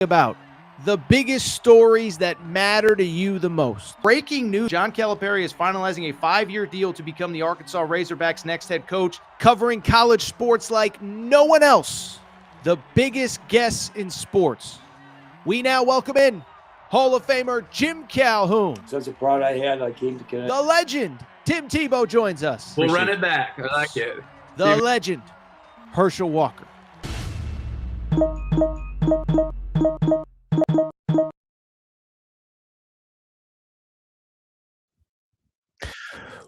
About the biggest stories that matter to you the most. Breaking news, John Calipari is finalizing a 5-year deal to become the Arkansas Razorbacks' next head coach, covering college sports like no one else. The biggest guests in sports. We now welcome in Hall of Famer Jim Calhoun. Such a pride I had, I came to connect. The legend, Tim Tebow, joins us. We'll run it back. I like it. The legend, Herschel Walker.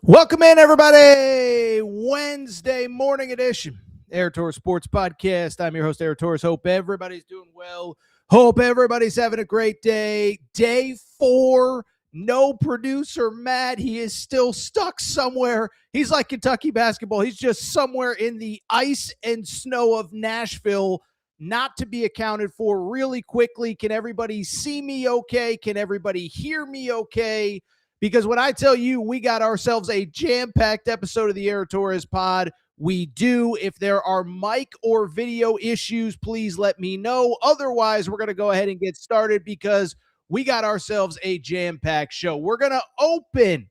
Welcome in, everybody. Wednesday morning edition, Air Torres Sports Podcast. I'm your host, Air Torres. Hope everybody's doing well. Hope everybody's having a great day. Day 4, no producer Matt. He is still stuck somewhere. He's like Kentucky basketball. He's just somewhere in the ice and snow of Nashville, not to be accounted for. Really quickly, can everybody see me okay? Can everybody hear me okay? Because when I tell you we got ourselves a jam-packed episode of the Air Torres pod, we do. If there are mic or video issues, please let me know. Otherwise, we're going to go ahead and get started because we got ourselves a jam-packed show. We're going to open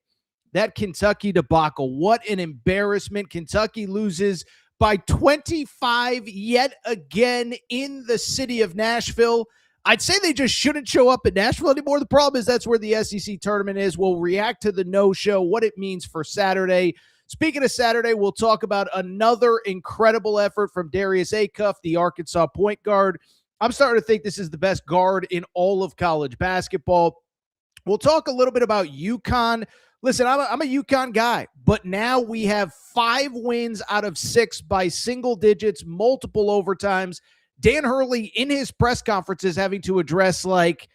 that Kentucky debacle. What an embarrassment. Kentucky loses by 25 yet again in the city of Nashville. I'd say they just shouldn't show up in Nashville anymore. The problem is that's where the SEC tournament is. We'll react to the no-show, what it means for Saturday. Speaking of Saturday, we'll talk about another incredible effort from Darius Acuff, the Arkansas point guard. I'm starting to think this is the best guard in all of college basketball. We'll talk a little bit about UConn. Listen, I'm a UConn guy, but now we have 5 wins out of 6 by single digits, multiple overtimes. Dan Hurley in his press conferences having to address, like,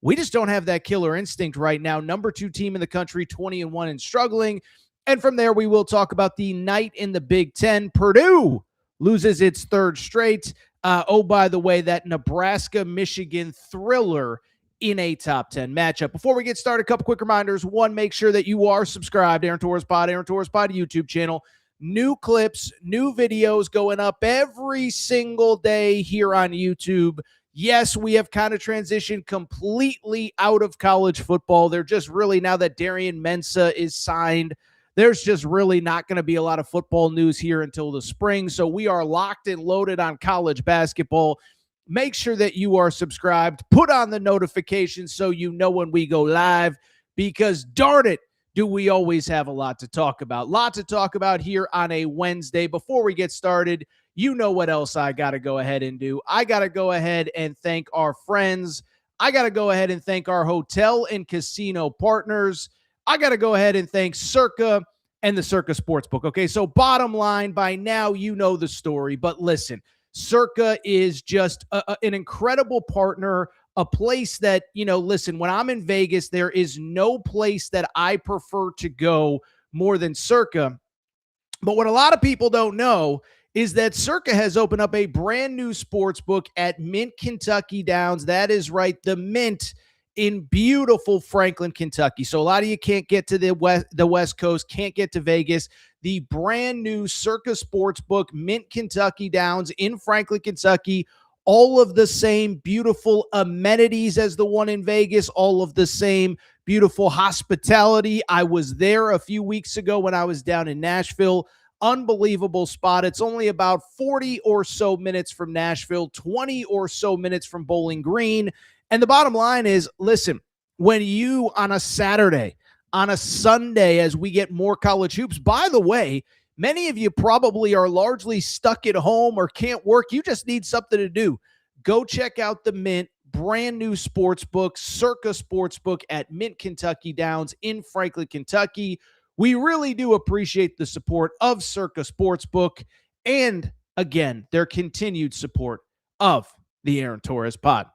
we just don't have that killer instinct right now. Number 2 team in the country, 20-1 and struggling. And from there, we will talk about the night in the Big Ten. Purdue loses its 3rd straight. By the way, that Nebraska-Michigan thriller in a top 10 matchup. Before we get started, a couple quick reminders. One, make sure that you are subscribed. Aaron Torres Pod YouTube channel. New clips, new videos going up every single day here on YouTube. Yes, we have kind of transitioned completely out of college football. They're just really, now that Darian Mensah is signed, there's just really not going to be a lot of football news here until the spring. So we are locked and loaded on college basketball. Make sure that you are subscribed. Put on the notifications so you know when we go live, because darn it, do we always have a lot to talk about. Lot to talk about here on a Wednesday. Before we get started, you know what else I got to go ahead and do. I got to go ahead and thank our friends. I got to go ahead and thank our hotel and casino partners. I got to go ahead and thank Circa and the Circa Sportsbook. Okay, so bottom line, by now you know the story. But listen, Circa is just an incredible partner. A place that, listen, when I'm in Vegas, there is no place that I prefer to go more than Circa. But what a lot of people don't know is that Circa has opened up a brand new sports book at Mint, Kentucky Downs. That is right, the Mint in beautiful Franklin, Kentucky. So a lot of you can't get to the West Coast, can't get to Vegas. The brand new Circa Sportsbook, Mint, Kentucky Downs in Franklin, Kentucky. All of the same beautiful amenities as the one in Vegas, all of the same beautiful hospitality. I was there a few weeks ago when I was down in Nashville. Unbelievable spot. It's only about 40 or so minutes from Nashville, 20 or so minutes from Bowling Green. And the bottom line is, listen, when you on a Saturday, on a Sunday, as we get more college hoops, by the way, many of you probably are largely stuck at home or can't work. You just need something to do. Go check out the Mint, brand new sports book, Circa Sportsbook at Mint, Kentucky Downs in Franklin, Kentucky. We really do appreciate the support of Circa Sportsbook and, again, their continued support of the Aaron Torres Pod.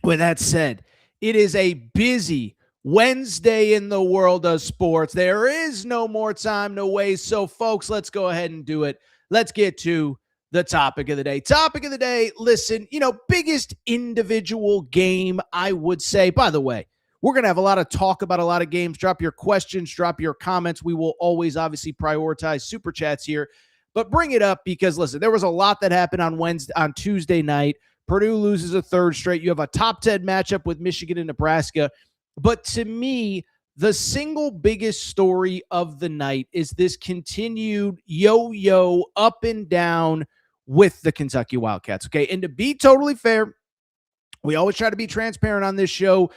With that said, it is a busy Wednesday in the world of sports. There is no more time to waste. So, folks, let's go ahead and do it. Let's get to the topic of the day. Topic of the day, listen, biggest individual game, I would say. By the way, we're going to have a lot of talk about a lot of games. Drop your questions, drop your comments. We will always obviously prioritize super chats here. But bring it up because, listen, there was a lot that happened on Tuesday night. Purdue loses a third straight. You have a top 10 matchup with Michigan and Nebraska. But to me, the single biggest story of the night is this continued yo-yo up and down with the Kentucky Wildcats. Okay. And to be totally fair, we always try to be transparent on this show.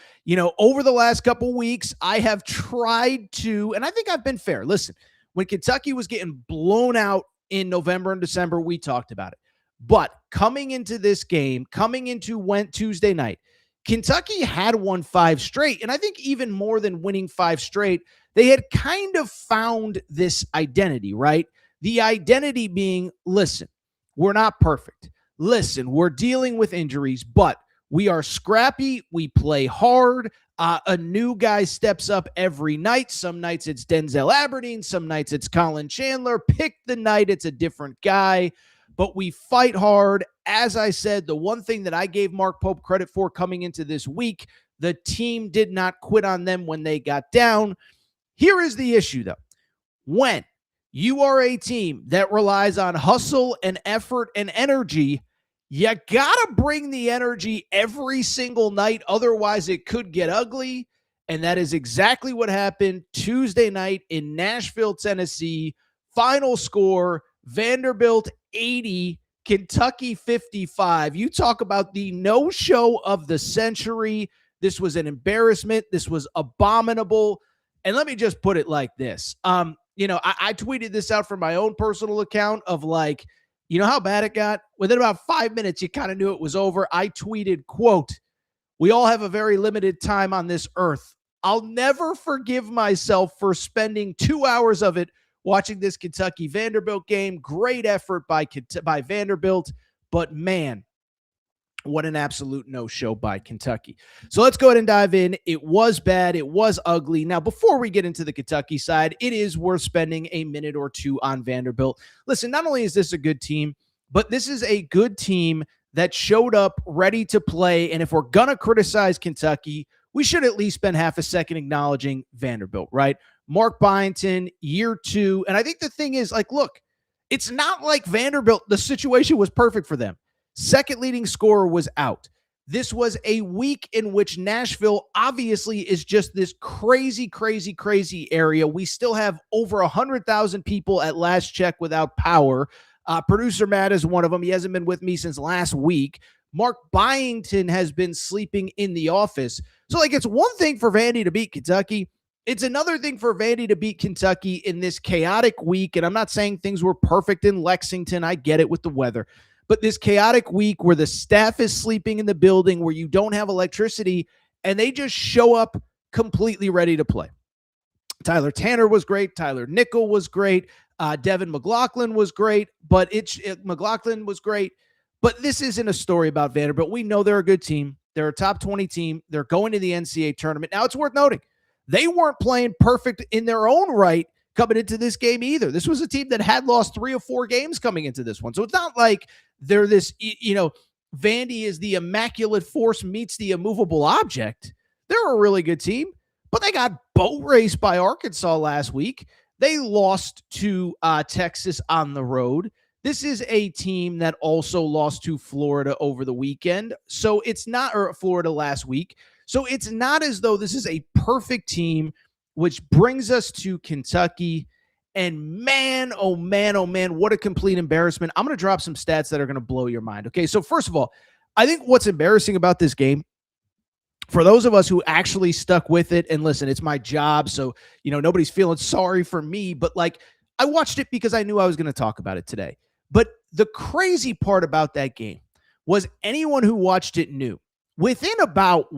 Over the last couple weeks, I have tried to, and I think I've been fair. Listen, when Kentucky was getting blown out in November and December, we talked about it. But coming into this game, Tuesday night, Kentucky had won 5 straight. And I think even more than winning 5 straight, they had kind of found this identity, right? The identity being, listen, we're not perfect. Listen, we're dealing with injuries, but we are scrappy. We play hard. A new guy steps up every night. Some nights it's Denzel Aberdeen. Some nights it's Colin Chandler. Pick the night. It's a different guy. But we fight hard. As I said, the one thing that I gave Mark Pope credit for coming into this week, the team did not quit on them when they got down. Here is the issue, though. When you are a team that relies on hustle and effort and energy, you got to bring the energy every single night. Otherwise, it could get ugly. And that is exactly what happened Tuesday night in Nashville, Tennessee. Final score, Vanderbilt 80, Kentucky 55. You talk about the no-show of the century. This was an embarrassment. This was abominable. And let me just put it like this. I tweeted this out from my own personal account of like, you know how bad it got? Within about 5 minutes, you kind of knew it was over. I tweeted, quote, "We all have a very limited time on this earth. I'll never forgive myself for spending 2 hours of it watching this Kentucky Vanderbilt game. Great effort by Vanderbilt, but man, what an absolute no-show by Kentucky." So let's go ahead and dive in. It was bad. It was ugly. Now, before we get into the Kentucky side, it is worth spending a minute or two on Vanderbilt. Listen, not only is this a good team, but this is a good team that showed up ready to play. And if we're going to criticize Kentucky, we should at least spend half a second acknowledging Vanderbilt, right? Mark Byington, year 2. And I think the thing is, like, look, it's not like Vanderbilt, the situation was perfect for them. Second leading scorer was out. This was a week in which Nashville obviously is just this crazy, crazy, crazy area. We still have over 100,000 people at last check without power. Producer Matt is one of them. He hasn't been with me since last week. Mark Byington has been sleeping in the office. So, like, it's one thing for Vandy to beat Kentucky. It's another thing for Vandy to beat Kentucky in this chaotic week. And I'm not saying things were perfect in Lexington. I get it with the weather. But this chaotic week where the staff is sleeping in the building, where you don't have electricity, and they just show up completely ready to play. Tyler Tanner was great. Tyler Nickel was great. Devin McLaughlin was great. But McLaughlin was great. But this isn't a story about Vanderbilt. We know they're a good team. They're a top 20 team. They're going to the NCAA tournament. Now, it's worth noting, they weren't playing perfect in their own right coming into this game either. This was a team that had lost 3 or 4 games coming into this one. So it's not like they're this, Vandy is the immaculate force meets the immovable object. They're a really good team, but they got boat raced by Arkansas last week. They lost to Texas on the road. This is a team that also lost to Florida over the weekend. So it's not, or Florida last week. So it's not as though this is a perfect team, which brings us to Kentucky. And man, oh man, oh man, what a complete embarrassment. I'm going to drop some stats that are going to blow your mind. Okay, so first of all, I think what's embarrassing about this game, for those of us who actually stuck with it, and listen, it's my job, so, nobody's feeling sorry for me, but like, I watched it because I knew I was going to talk about it today. But the crazy part about that game was anyone who watched it knew within about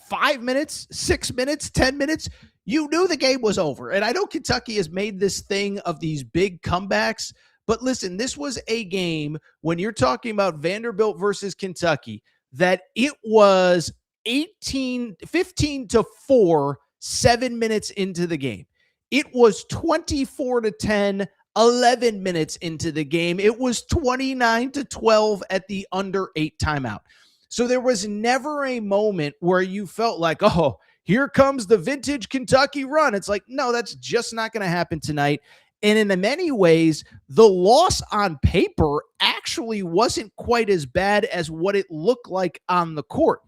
5 minutes, 6 minutes, 10 minutes, you knew the game was over. And I know Kentucky has made this thing of these big comebacks, but listen, this was a game when you're talking about Vanderbilt versus Kentucky, that it was 15-4, 7 minutes into the game. It was 24-10, 11 minutes into the game. It was 29-12 at the under 8 timeout. So there was never a moment where you felt like, oh, here comes the vintage Kentucky run. It's like, no, that's just not going to happen tonight. And in many ways, the loss on paper actually wasn't quite as bad as what it looked like on the court.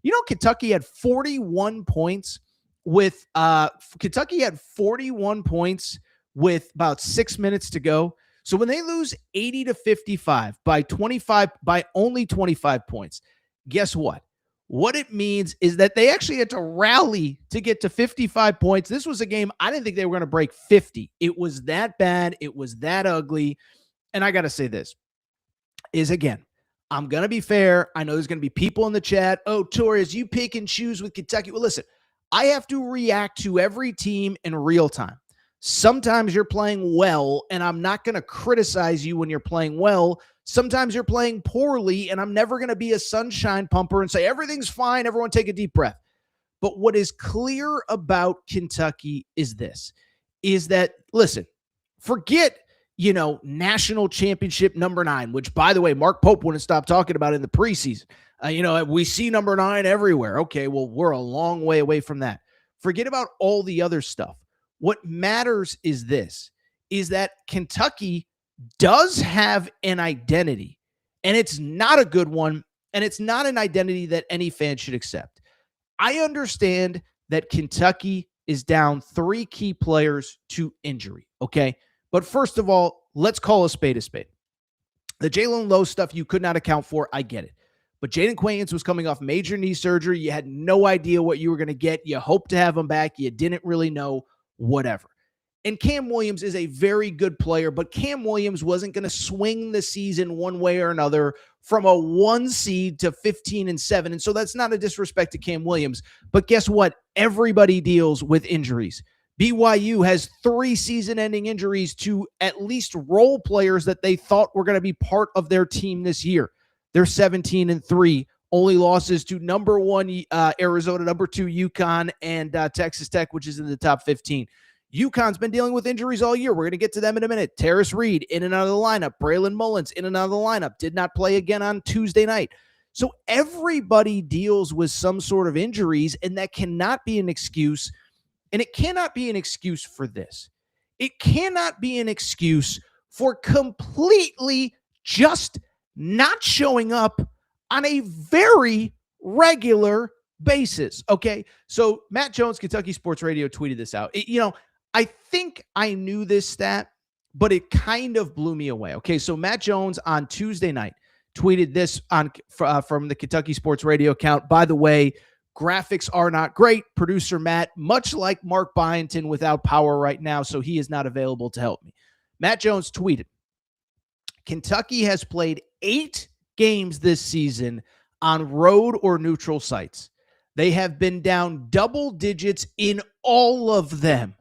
You know, Kentucky had 41 points with about 6 minutes to go. So when they lose 80-55 by only 25 points, guess what? What it means is that they actually had to rally to get to 55 points. This was a game I didn't think they were going to break 50. It was that bad. It was that ugly. And I got to say this is, again, I'm going to be fair. I know there's going to be people in the chat. Oh, Torres, you pick and choose with Kentucky. Well, listen, I have to react to every team in real time. Sometimes you're playing well, and I'm not going to criticize you when you're playing well. Sometimes you're playing poorly, and I'm never going to be a sunshine pumper and say, everything's fine, everyone take a deep breath. But what is clear about Kentucky is this, is that, listen, forget, national championship number 9, which, by the way, Mark Pope wouldn't stop talking about in the preseason. We see number 9 everywhere. Okay, well, we're a long way away from that. Forget about all the other stuff. What matters is this, is that Kentucky does have an identity, and it's not a good one, and it's not an identity that any fan should accept. I understand that Kentucky is down 3 key players to injury, okay? But first of all, let's call a spade a spade. The Jalen Lowe stuff you could not account for, I get it. But Jaden Quaintance was coming off major knee surgery. You had no idea what you were going to get. You hoped to have him back. You didn't really know, whatever. And Cam Williams is a very good player, but Cam Williams wasn't going to swing the season one way or another from a 1 seed to 15-7. And so that's not a disrespect to Cam Williams. But guess what? Everybody deals with injuries. BYU has 3 season-ending injuries to at least role players that they thought were going to be part of their team this year. They're 17-3. Only losses to number 1 Arizona, number 2 UConn, and Texas Tech, which is in the top 15. UConn's been dealing with injuries all year. We're going to get to them in a minute. Tarris Reed in and out of the lineup. Braylon Mullins in and out of the lineup. Did not play again on Tuesday night. So everybody deals with some sort of injuries, and that cannot be an excuse. And it cannot be an excuse for this. It cannot be an excuse for completely just not showing up on a very regular basis, okay? So Matt Jones, Kentucky Sports Radio, tweeted this out. I think I knew this stat, but it kind of blew me away. Okay, so Matt Jones on Tuesday night tweeted this from the Kentucky Sports Radio account. By the way, graphics are not great. Producer Matt, much like Mark Byington, without power right now, so he is not available to help me. Matt Jones tweeted, Kentucky has played 8 games this season on road or neutral sites. They have been down double digits in all of them.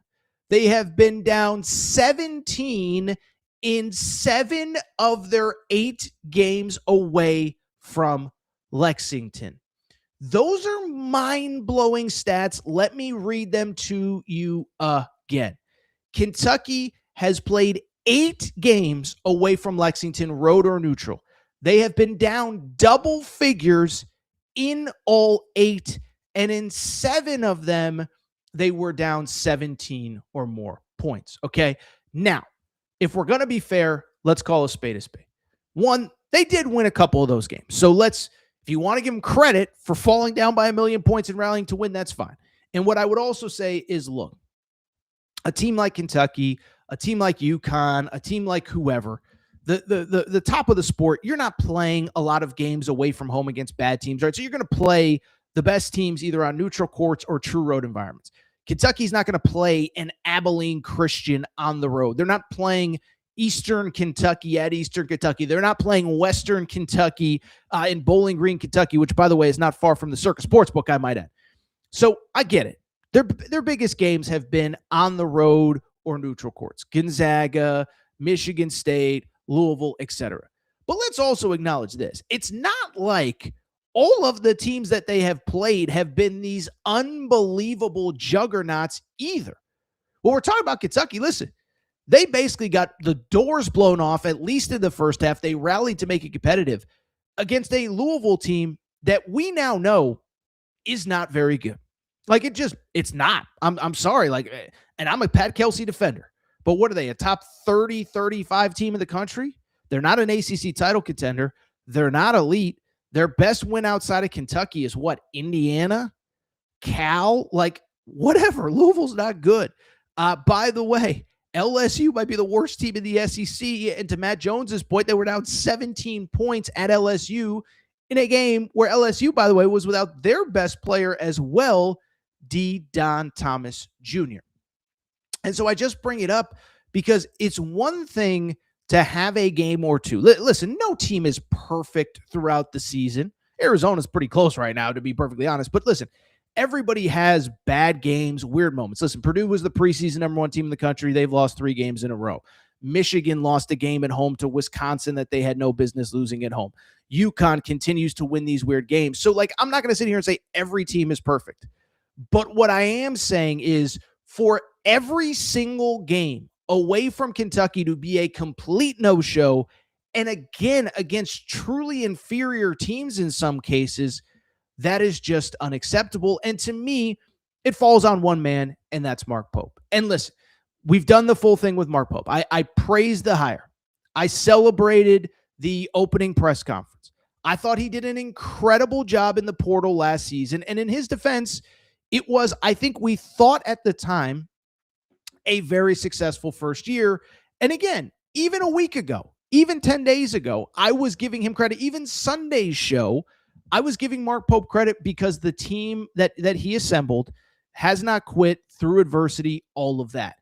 They have been down 17 in 7 of their 8 games away from Lexington. Those are mind-blowing stats. Let me read them to you again. Kentucky has played 8 games away from Lexington, road or neutral. They have been down double figures in all 8, and in 7 of them, they were down 17 or more points, okay? Now, if we're going to be fair, let's call a spade a spade. One, they did win a couple of those games. So if you want to give them credit for falling down by 1 million points and rallying to win, that's fine. And what I would also say is, look, a team like Kentucky, a team like UConn, a team like whoever, the top of the sport, you're not playing a lot of games away from home against bad teams, right? So you're going to play the best teams either on neutral courts or true road environments. Kentucky's not going to play an Abilene Christian on the road. They're not playing Eastern Kentucky at Eastern Kentucky. They're not playing Western Kentucky in Bowling Green, Kentucky, which, by the way, is not far from the Circus Sportsbook, I might add. So I get it. Their biggest games have been on the road or neutral courts. Gonzaga, Michigan State, Louisville, etc. But let's also acknowledge this. It's not like all of the teams that they have played have been these unbelievable juggernauts either. When we're talking about Kentucky, listen, they basically got the doors blown off, at least in the first half. They rallied to make it competitive against a Louisville team that we now know is not very good. Like, it's not. I'm sorry. And I'm a Pat Kelsey defender. But what are they, a top 30, 35 team in the country? They're not an ACC title contender. They're not elite. Their best win outside of Kentucky is what? Indiana? Cal? Like, whatever. Louisville's not good. By the way, LSU might be the worst team in the SEC. And to Matt Jones's point, they were down 17 points at LSU in a game where LSU, by the way, was without their best player as well, Don Thomas Jr. And so I just bring it up because it's one thing to have a game or two. Listen, no team is perfect throughout the season. Arizona's pretty close right now, to be perfectly honest. But listen, everybody has bad games, weird moments. Listen, Purdue was the preseason #1 team in the country. They've lost 3 games in a row. Michigan lost a game at home to Wisconsin that they had no business losing at home. UConn continues to win these weird games. So, I'm not going to sit here and say every team is perfect. But what I am saying is for every single game away from Kentucky to be a complete no-show, and again, against truly inferior teams in some cases, that is just unacceptable. And to me, it falls on one man, and that's Mark Pope. And listen, we've done the full thing with Mark Pope. I praised the hire. I celebrated the opening press conference. I thought he did an incredible job in the portal last season. And in his defense, it was, I think we thought at the time, a very successful first year. And again, even a week ago, even 10 days ago, I was giving him credit. Even Sunday's show, I was giving Mark Pope credit because the team that he assembled has not quit through adversity, all of that.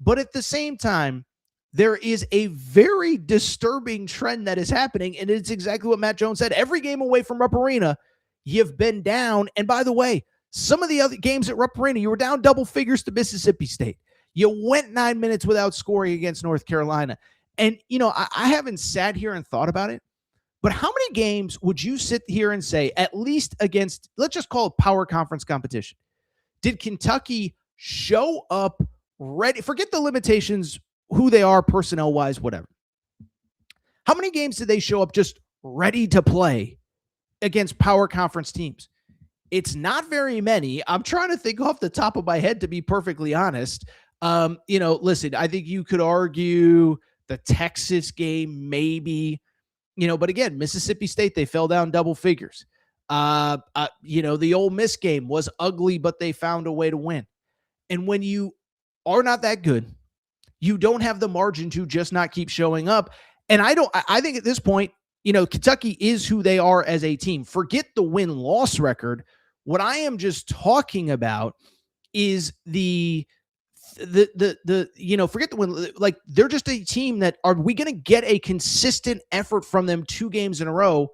But at the same time, there is a very disturbing trend that is happening, and it's exactly what Matt Jones said. Every game away from Rupp Arena, you've been down. And by the way, some of the other games at Rupp Arena, you were down double figures to Mississippi State. You went 9 minutes without scoring against North Carolina. And, I haven't sat here and thought about it, but how many games would you sit here and say, at least against, let's just call it power conference competition, did Kentucky show up ready? Forget the limitations, who they are personnel-wise, whatever. How many games did they show up just ready to play against power conference teams? It's not very many. I'm trying to think off the top of my head, to be perfectly honest. Listen, I think you could argue the Texas game, maybe, but again, Mississippi State, they fell down double figures. The Ole Miss game was ugly, but they found a way to win. And when you are not that good, you don't have the margin to just not keep showing up. And I think at this point, Kentucky is who they are as a team. Forget the win-loss record. What I am just talking about is forget the win. Like, they're just a team that, are we going to get a consistent effort from them 2 games in a row?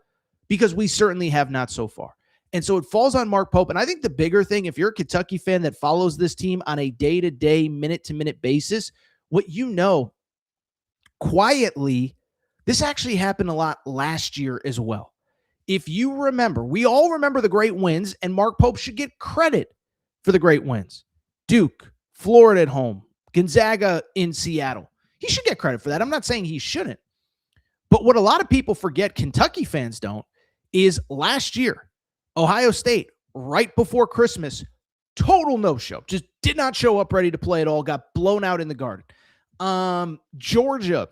Because we certainly have not so far. And so it falls on Mark Pope. And I think the bigger thing, if you're a Kentucky fan that follows this team on a day-to-day, minute-to-minute basis, quietly, this actually happened a lot last year as well. If you remember, we all remember the great wins, and Mark Pope should get credit for the great wins. Duke, Florida at home, Gonzaga in Seattle. He should get credit for that. I'm not saying he shouldn't. But what a lot of people forget, Kentucky fans don't, is last year, Ohio State, right before Christmas, total no-show. Just did not show up ready to play at all. Got blown out in the Garden. Georgia,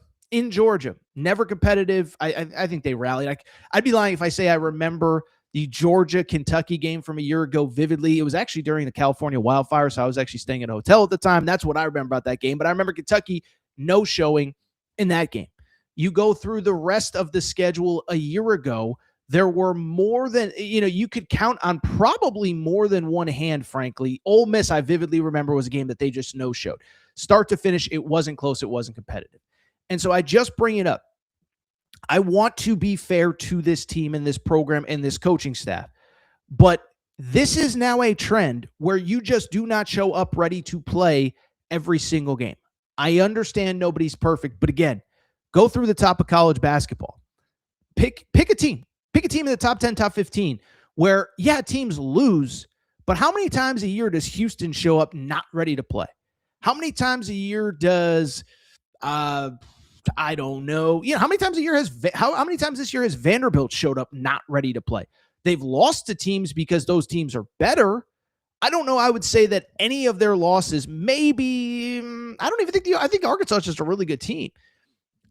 never competitive. I think they rallied. I'd be lying if I say I remember the Georgia-Kentucky game from a year ago vividly. It was actually during the California wildfire, so I was actually staying at a hotel at the time. That's what I remember about that game. But I remember Kentucky no-showing in that game. You go through the rest of the schedule a year ago, there were more than, you could count on probably more than one hand, frankly. Ole Miss, I vividly remember, was a game that they just no-showed. Start to finish, it wasn't close, it wasn't competitive. And so I just bring it up. I want to be fair to this team and this program and this coaching staff. But this is now a trend where you just do not show up ready to play every single game. I understand nobody's perfect, but again, go through the top of college basketball. Pick a team. Pick a team in the top 10, top 15 where, teams lose, but how many times a year does Houston show up not ready to play? How many times a year does, I don't know. How many times this year has Vanderbilt showed up not ready to play? They've lost to teams because those teams are better. I don't know. I would say that any of their losses, maybe I don't even think I think Arkansas is just a really good team.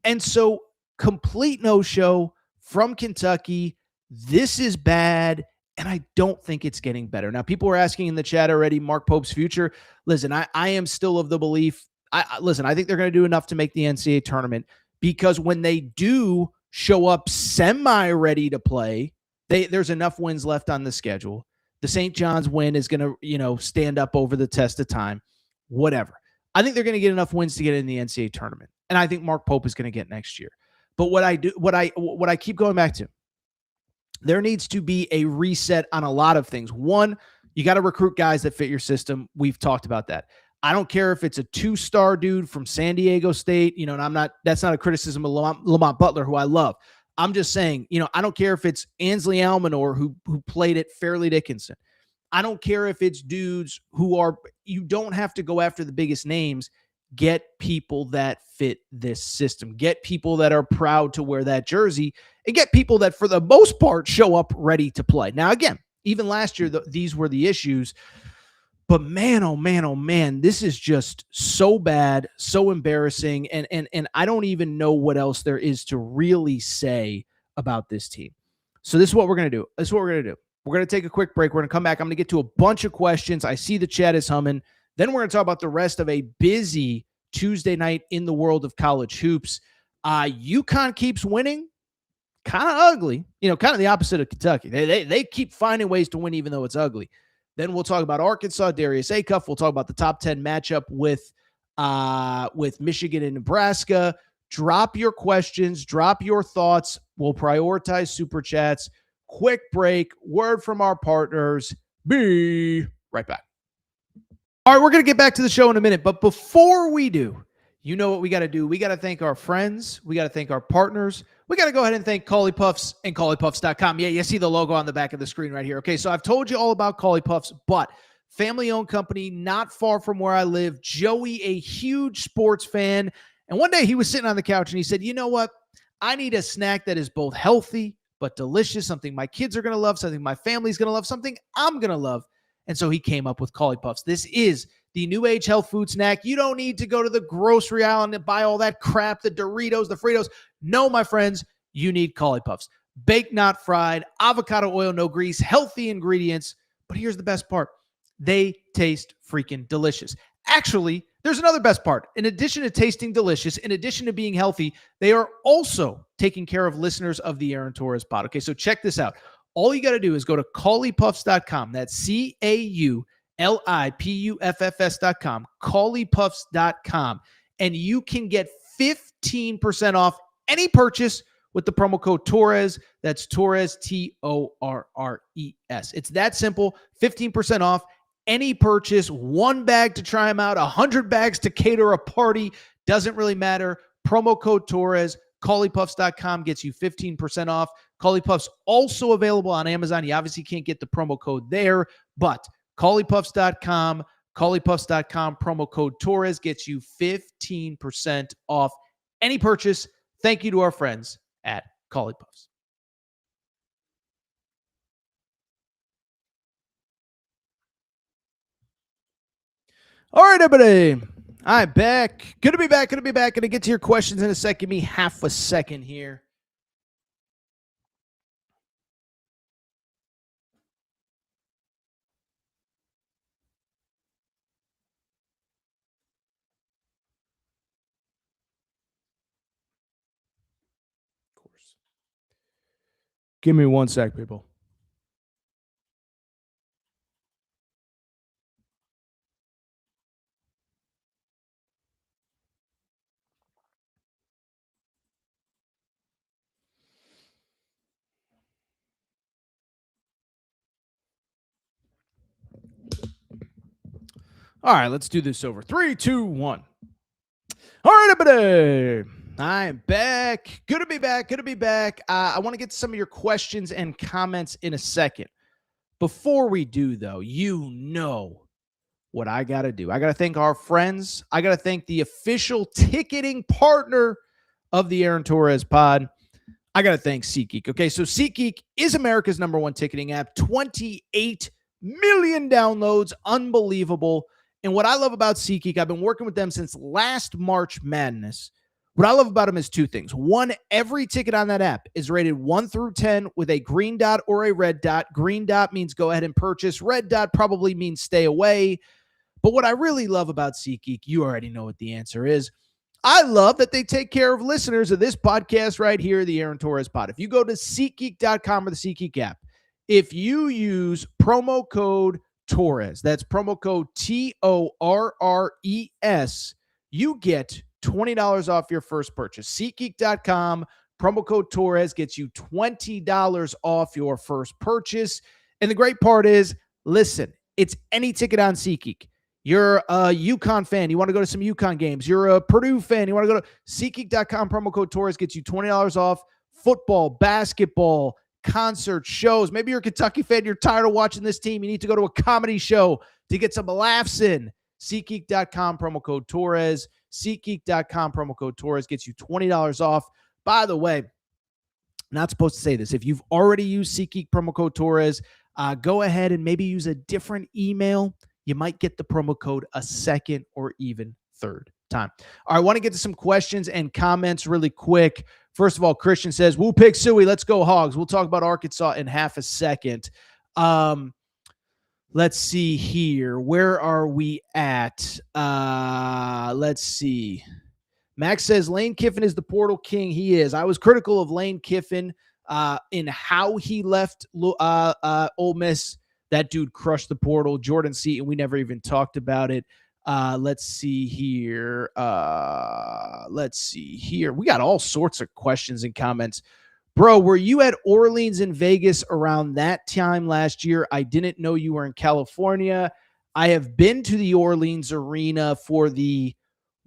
And so complete no-show from Kentucky. This is bad, and I don't think it's getting better. Now, people were asking in the chat already, Mark Pope's future. Listen, I am still of the belief, I think they're going to do enough to make the NCAA tournament, because when they do show up semi-ready to play, there's enough wins left on the schedule. The St. John's win is going to, stand up over the test of time, whatever. I think they're going to get enough wins to get in the NCAA tournament, and I think Mark Pope is going to get next year. But what I keep going back to, there needs to be a reset on a lot of things. One, you got to recruit guys that fit your system. We've talked about that. I don't care if it's a 2-star dude from San Diego State, and that's not a criticism of Lamont Butler, who I love. I'm just saying, I don't care if it's Ansley Almanor who played at Fairleigh Dickinson. I don't care if it's dudes you don't have to go after the biggest names. Get people that fit this system. Get people that are proud to wear that jersey, and get people that, for the most part, show up ready to play. Now, again, even last year, these were the issues. But man, oh man, this is just so bad, so embarrassing, and I don't even know what else there is to really say about this team. So this is what we're going to do. We're going to take a quick break. We're going to come back. I'm going to get to a bunch of questions. I see the chat is humming. Then we're going to talk about the rest of a busy Tuesday night in the world of college hoops. UConn keeps winning. Kind of ugly. Kind of the opposite of Kentucky. They keep finding ways to win even though it's ugly. Then we'll talk about Arkansas, Darius Acuff. We'll talk about the top 10 matchup with Michigan and Nebraska. Drop your questions. Drop your thoughts. We'll prioritize super chats. Quick break. Word from our partners. Be right back. All right, we're going to get back to the show in a minute. But before we do, you know what we got to do. We got to thank our friends. We got to thank our partners. We got to go ahead and thank Cauley Puffs and CauleyPuffs.com. Yeah, you see the logo on the back of the screen right here. Okay, so I've told you all about Cauley Puffs, but family-owned company, not far from where I live. Joey, a huge sports fan. And one day he was sitting on the couch and he said, you know what? I need a snack that is both healthy but delicious, something my kids are going to love, something my family's going to love, something I'm going to love. And so he came up with Cauley Puffs. This is the new age health food snack. You don't need to go to the grocery aisle and buy all that crap, the Doritos, the Fritos. No, my friends, you need Cauley Puffs. Baked, not fried, avocado oil, no grease, healthy ingredients. But here's the best part. They taste freaking delicious. Actually, there's another best part. In addition to tasting delicious, in addition to being healthy, they are also taking care of listeners of the Aaron Torres pod. Okay, so check this out. All you got to do is go to CauleyPuffs.com. That's CauleyPuffs.com, CauleyPuffs.com, and you can get 15% off any purchase with the promo code Torres. That's Torres, Torres. It's that simple. 15% off any purchase. 1 bag to try them out, 100 bags to cater a party. Doesn't really matter. Promo code Torres. CauleyPuffs.com gets you 15% off. Cauley Puffs also available on Amazon. You obviously can't get the promo code there, but CauleyPuffs.com, promo code Torres gets you 15% off any purchase. Thank you to our friends at Cauley Puffs. All right, everybody. I'm back. Good to be back. Going to get to your questions in a second. Give me half a second here. Of course. Give me 1 sec, people. All right, let's do this over. 3, 2, 1. All right, everybody. I'm back. Good to be back. I want to get to some of your questions and comments in a second. Before we do, though, you know what I got to do. I got to thank our friends. I got to thank the official ticketing partner of the Aaron Torres pod. I got to thank SeatGeek. Okay, so SeatGeek is America's #1 ticketing app. 28 million downloads. Unbelievable. And what I love about SeatGeek, I've been working with them since last March Madness. What I love about them is two things. One, every ticket on that app is rated 1 through 10 with a green dot or a red dot. Green dot means go ahead and purchase. Red dot probably means stay away. But what I really love about SeatGeek, you already know what the answer is. I love that they take care of listeners of this podcast right here, the Aaron Torres Pod. If you go to SeatGeek.com or the SeatGeek app, if you use promo code Torres, that's promo code TORRES, you get $20 off your first purchase. SeatGeek.com, promo code Torres gets you $20 off your first purchase. And the great part is, listen, it's any ticket on SeatGeek. You're a UConn fan, you want to go to some UConn games. You're a Purdue fan, you want to go to SeatGeek.com, promo code Torres gets you $20 off football, basketball, concerts, shows. Maybe you're a Kentucky fan, you're tired of watching this team, you need to go to a comedy show to get some laughs in. SeatGeek.com, promo code Torres. SeatGeek.com, promo code Torres gets you $20 off. By the way, not supposed to say this. If you've already used SeatGeek promo code Torres, go ahead and maybe use a different email. You might get the promo code a second or even third time. All right, I want to get to some questions and comments really quick. First of all, Christian says, "Woo pick Suey, let's go Hogs." We'll talk about Arkansas in half a second. Let's see here. Where are we at? Let's see. Max says Lane Kiffin is the portal king. He is. I was critical of Lane Kiffin in how he left Ole Miss. That dude crushed the portal. Jordan Seaton, we never even talked about it. Let's see here. We got all sorts of questions and comments. Bro, were you at Orleans in Vegas around that time last year? I didn't know you were in California. I have been to the Orleans Arena for the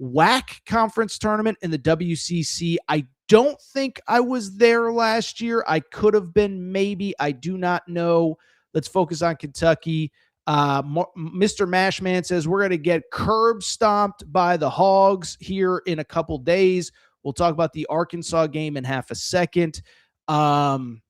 WAC conference tournament and the WCC. I don't think I was there last year. I could have been, maybe. I do not know. Let's focus on Kentucky. Mr. Mashman says we're going to get curb stomped by the Hogs here in a couple days. We'll talk about the Arkansas game in half a second. Kentucky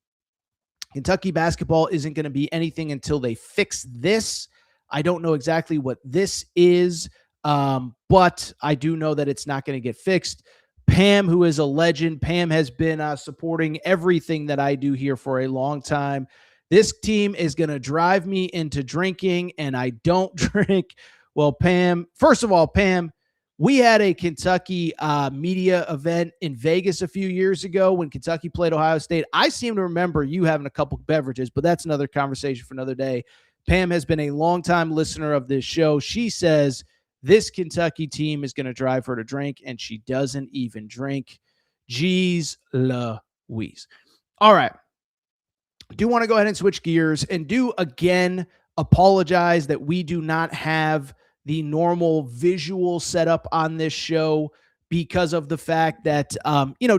basketball isn't going to be anything until they fix this. I don't know exactly what this is, but I do know that it's not going to get fixed. Pam, who is a legend, Pam has been supporting everything that I do here for a long time. This team is going to drive me into drinking, and I don't drink. Well, Pam, first of all, Pam, we had a Kentucky media event in Vegas a few years ago when Kentucky played Ohio State. I seem to remember you having a couple beverages, but that's another conversation for another day. Pam has been a longtime listener of this show. She says this Kentucky team is going to drive her to drink, and she doesn't even drink. Jeez Louise. All right. I do want to go ahead and switch gears and do again apologize that we do not have the normal visual setup on this show because of the fact that,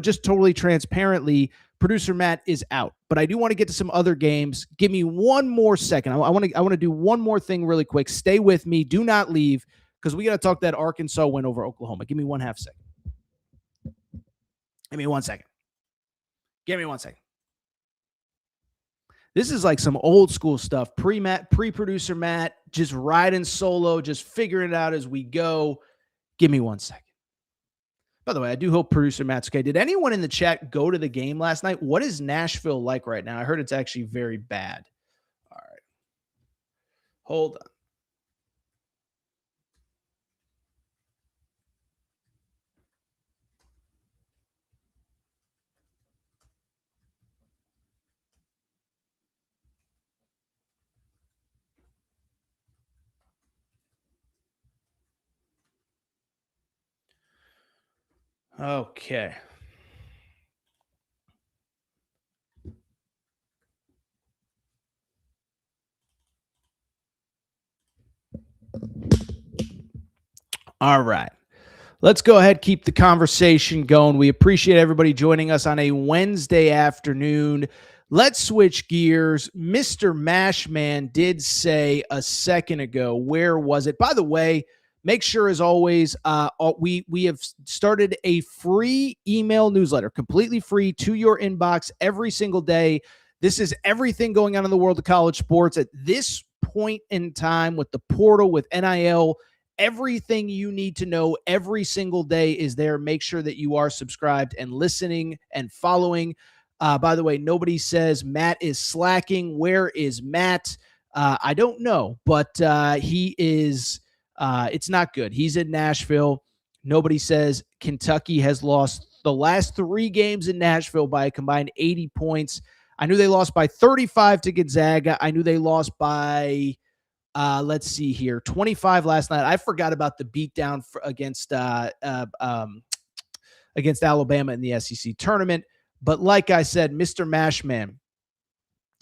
just totally transparently, producer Matt is out. But I do want to get to some other games. Give me one more second. I want to do one more thing really quick. Stay with me. Do not leave because we got to talk that Arkansas win over Oklahoma. Give me 1/2 second. Give me 1 second. Give me 1 second. This is like some old school stuff. Pre-producer Matt, just riding solo, just figuring it out as we go. Give me 1 second. By the way, I do hope producer Matt's okay. Did anyone in the chat go to the game last night? What is Nashville like right now? I heard it's actually very bad. All right. Hold on. Okay. All right. Let's go ahead, keep the conversation going. We appreciate everybody joining us on a Wednesday afternoon. Let's switch gears. Mr. Mashman did say a second ago, where was it? By the way, make sure, as always, we have started a free email newsletter, completely free to your inbox every single day. This is everything going on in the world of college sports at this point in time with the portal, with NIL, Everything you need to know every single day is there. Make sure that you are subscribed and listening and following. By the way, nobody says Matt is slacking. Where is Matt? I don't know, but he is. It's not good. He's in Nashville. Nobody says Kentucky has lost the last 3 games in Nashville by a combined 80 points. I knew they lost by 35 to Gonzaga. I knew they lost by, let's see here, 25 last night. I forgot about the beatdown against Alabama in the SEC tournament. But like I said, Mr. Mashman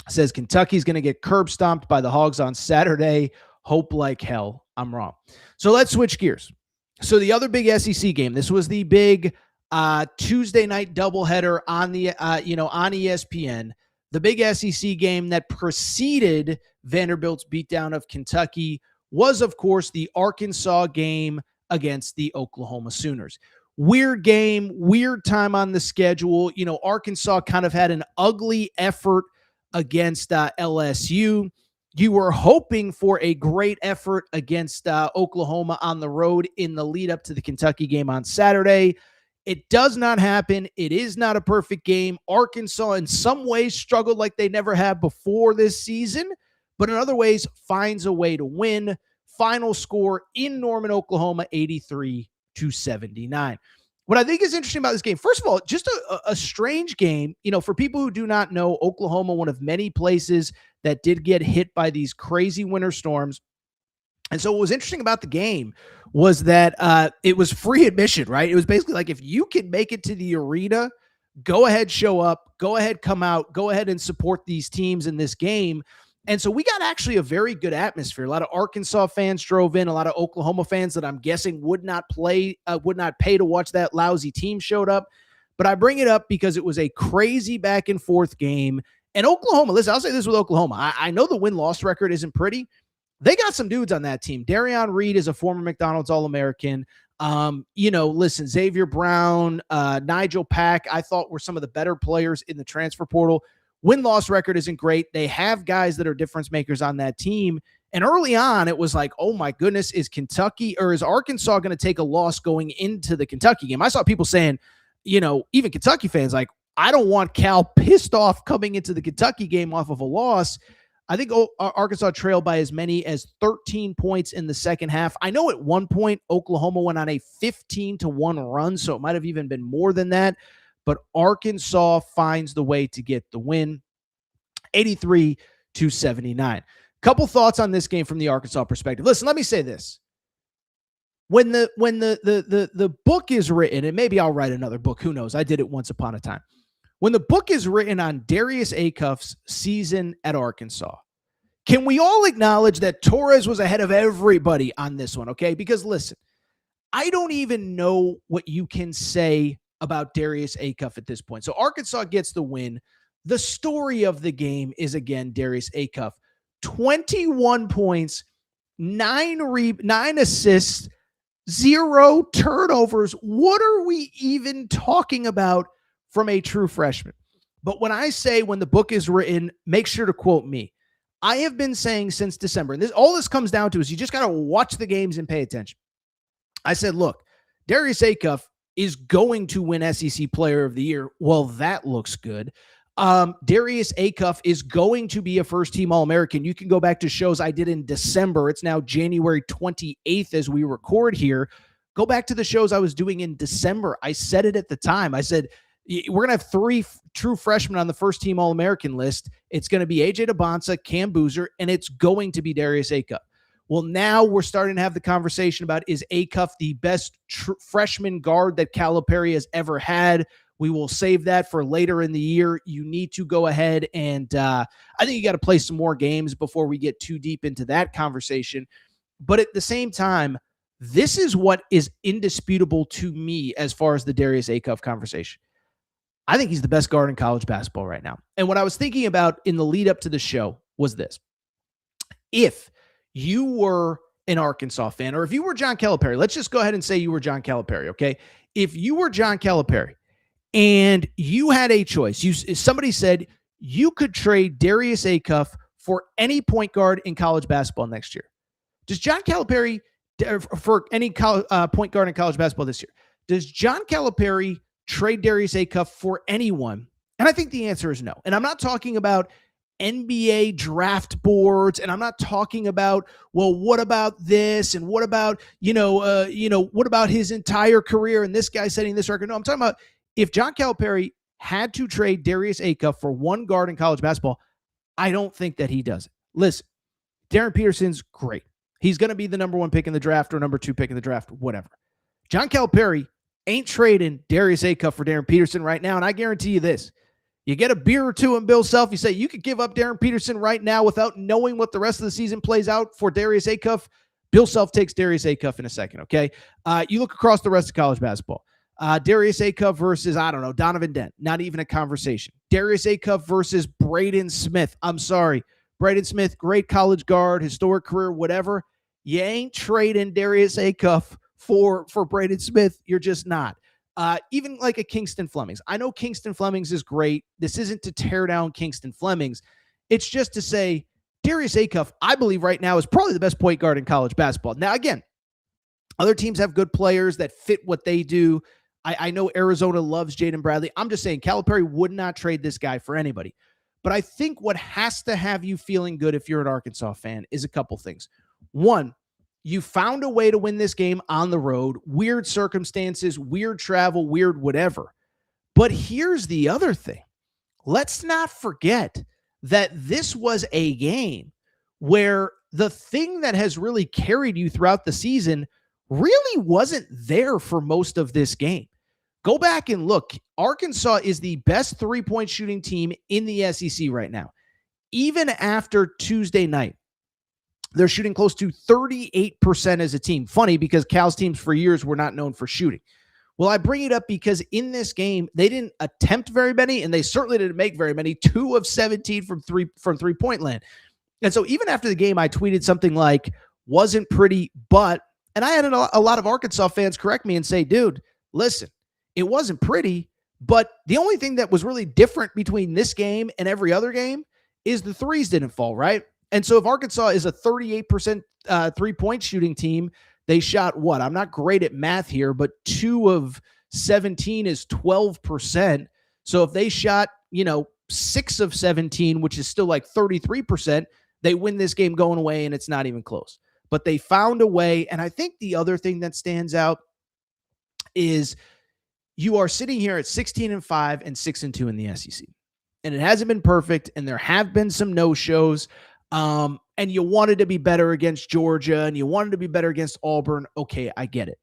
says Kentucky's going to get curb stomped by the Hogs on Saturday. Hope like hell I'm wrong. So let's switch gears. So the other big SEC game, this was the big Tuesday night doubleheader on the on ESPN. The big SEC game that preceded Vanderbilt's beatdown of Kentucky was, of course, the Arkansas game against the Oklahoma Sooners. Weird game, weird time on the schedule. Arkansas kind of had an ugly effort against LSU. You were hoping for a great effort against Oklahoma on the road in the lead up to the Kentucky game on Saturday. It does not happen. It is not a perfect game. Arkansas in some ways struggled like they never have before this season, but in other ways finds a way to win. Final score in Norman, Oklahoma, 83-79. What I think is interesting about this game, first of all, just a strange game. For people who do not know, Oklahoma, one of many places that did get hit by these crazy winter storms. And so what was interesting about the game was that it was free admission, right? It was basically like, if you can make it to the arena, go ahead, show up, go ahead, come out, go ahead and support these teams in this game. And so we got actually a very good atmosphere. A lot of Arkansas fans drove in. A lot of Oklahoma fans that I'm guessing would not pay to watch that lousy team showed up. But I bring it up because it was a crazy back and forth game. And Oklahoma, listen, I'll say this with Oklahoma. I know the win-loss record isn't pretty. They got some dudes on that team. Darian Reed is a former McDonald's All-American. Listen, Xavier Brown, Nigel Pack, I thought were some of the better players in the transfer portal. Win-loss record isn't great. They have guys that are difference makers on that team. And early on, it was like, oh my goodness, is Arkansas going to take a loss going into the Kentucky game? I saw people saying, even Kentucky fans, like, I don't want Cal pissed off coming into the Kentucky game off of a loss. I think Arkansas trailed by as many as 13 points in the second half. I know at one point, Oklahoma went on a 15-1 run, so it might have even been more than that. But Arkansas finds the way to get the win, 83-79. Couple thoughts on this game from the Arkansas perspective. Listen, let me say this. When the book is written, and maybe I'll write another book, who knows? I did it once upon a time. When the book is written on Darius Acuff's season at Arkansas, can we all acknowledge that Torres was ahead of everybody on this one, okay? Because listen, I don't even know what you can say about Darius Acuff at this point. So Arkansas gets the win. The story of the game is, again, Darius Acuff. 21 points, 9 assists, 0 turnovers. What are we even talking about from a true freshman? But when I say when the book is written, make sure to quote me. I have been saying since December, and all this comes down to is you just got to watch the games and pay attention. I said, look, Darius Acuff is going to win SEC Player of the Year. Well, that looks good. Darius Acuff is going to be a first-team All-American. You can go back to shows I did in December. It's now January 28th as we record here. Go back to the shows I was doing in December. I said it at the time. I said, we're going to have 3 true freshmen on the first-team All-American list. It's going to be A.J. Debonsa, Cam Boozer, and it's going to be Darius Acuff. Well, now we're starting to have the conversation about, is Acuff the best freshman guard that Calipari has ever had? We will save that for later in the year. You need to go ahead and I think you got to play some more games before we get too deep into that conversation. But at the same time, this is what is indisputable to me as far as the Darius Acuff conversation. I think he's the best guard in college basketball right now. And what I was thinking about in the lead up to the show was this. If you were an Arkansas fan, or if you were John Calipari, let's just go ahead and say you were John Calipari, okay? If you were John Calipari and you had a choice, somebody said you could trade Darius Acuff for any point guard in college basketball next year. Does John Calipari for any point guard in college basketball this year. Does John Calipari trade Darius Acuff for anyone? And I think the answer is no. And I'm not talking about NBA draft boards, and I'm not talking about, well, what about this, and what about what about his entire career and this guy setting this record? No, I'm talking about if John Calipari had to trade Darius Acuff for one guard in college basketball, I don't think that he does it. Listen, Darren Peterson's great. He's going to be the number 1 pick in the draft or number 2 pick in the draft, whatever. John Calipari ain't trading Darius Acuff for Darren Peterson right now, and I guarantee you this. You get a beer or two in Bill Self, you say you could give up Darren Peterson right now without knowing what the rest of the season plays out for Darius Acuff. Bill Self takes Darius Acuff in a second, okay? You look across the rest of college basketball. Darius Acuff versus, I don't know, Donovan Dent. Not even a conversation. Darius Acuff versus Braden Smith. I'm sorry. Braden Smith, great college guard, historic career, whatever. You ain't trading Darius Acuff for Braden Smith. You're just not. Even like a Kingston Flemings. I know Kingston Flemings is great. This isn't to tear down Kingston Flemings. It's just to say Darius Acuff, I believe right now, is probably the best point guard in college basketball. Now, again, other teams have good players that fit what they do. I know Arizona loves Jaden Bradley. I'm just saying Calipari would not trade this guy for anybody. But I think what has to have you feeling good if you're an Arkansas fan is a couple things. One, you found a way to win this game on the road, weird circumstances, weird travel, weird whatever. But here's the other thing. Let's not forget that this was a game where the thing that has really carried you throughout the season really wasn't there for most of this game. Go back and look. Arkansas is the best three-point shooting team in the SEC right now. Even after Tuesday night, they're shooting close to 38% as a team. Funny, because Cal's teams for years were not known for shooting. Well, I bring it up because in this game, they didn't attempt very many, and they certainly didn't make very many. 2 of 17 from three-point land. And so even after the game, I tweeted something like, wasn't pretty, but, and I had a lot of Arkansas fans correct me and say, dude, listen, it wasn't pretty, but the only thing that was really different between this game and every other game is the threes didn't fall, right? And so if Arkansas is a 38% three-point shooting team, they shot what? I'm not great at math here, but 2 of 17 is 12%. So if they shot, 6 of 17, which is still like 33%, they win this game going away, and it's not even close. But they found a way, and I think the other thing that stands out is you are sitting here at 16-5 and 6-2 in the SEC. And it hasn't been perfect, and there have been some no-shows. And you wanted to be better against Georgia, and you wanted to be better against Auburn. Okay, I get it.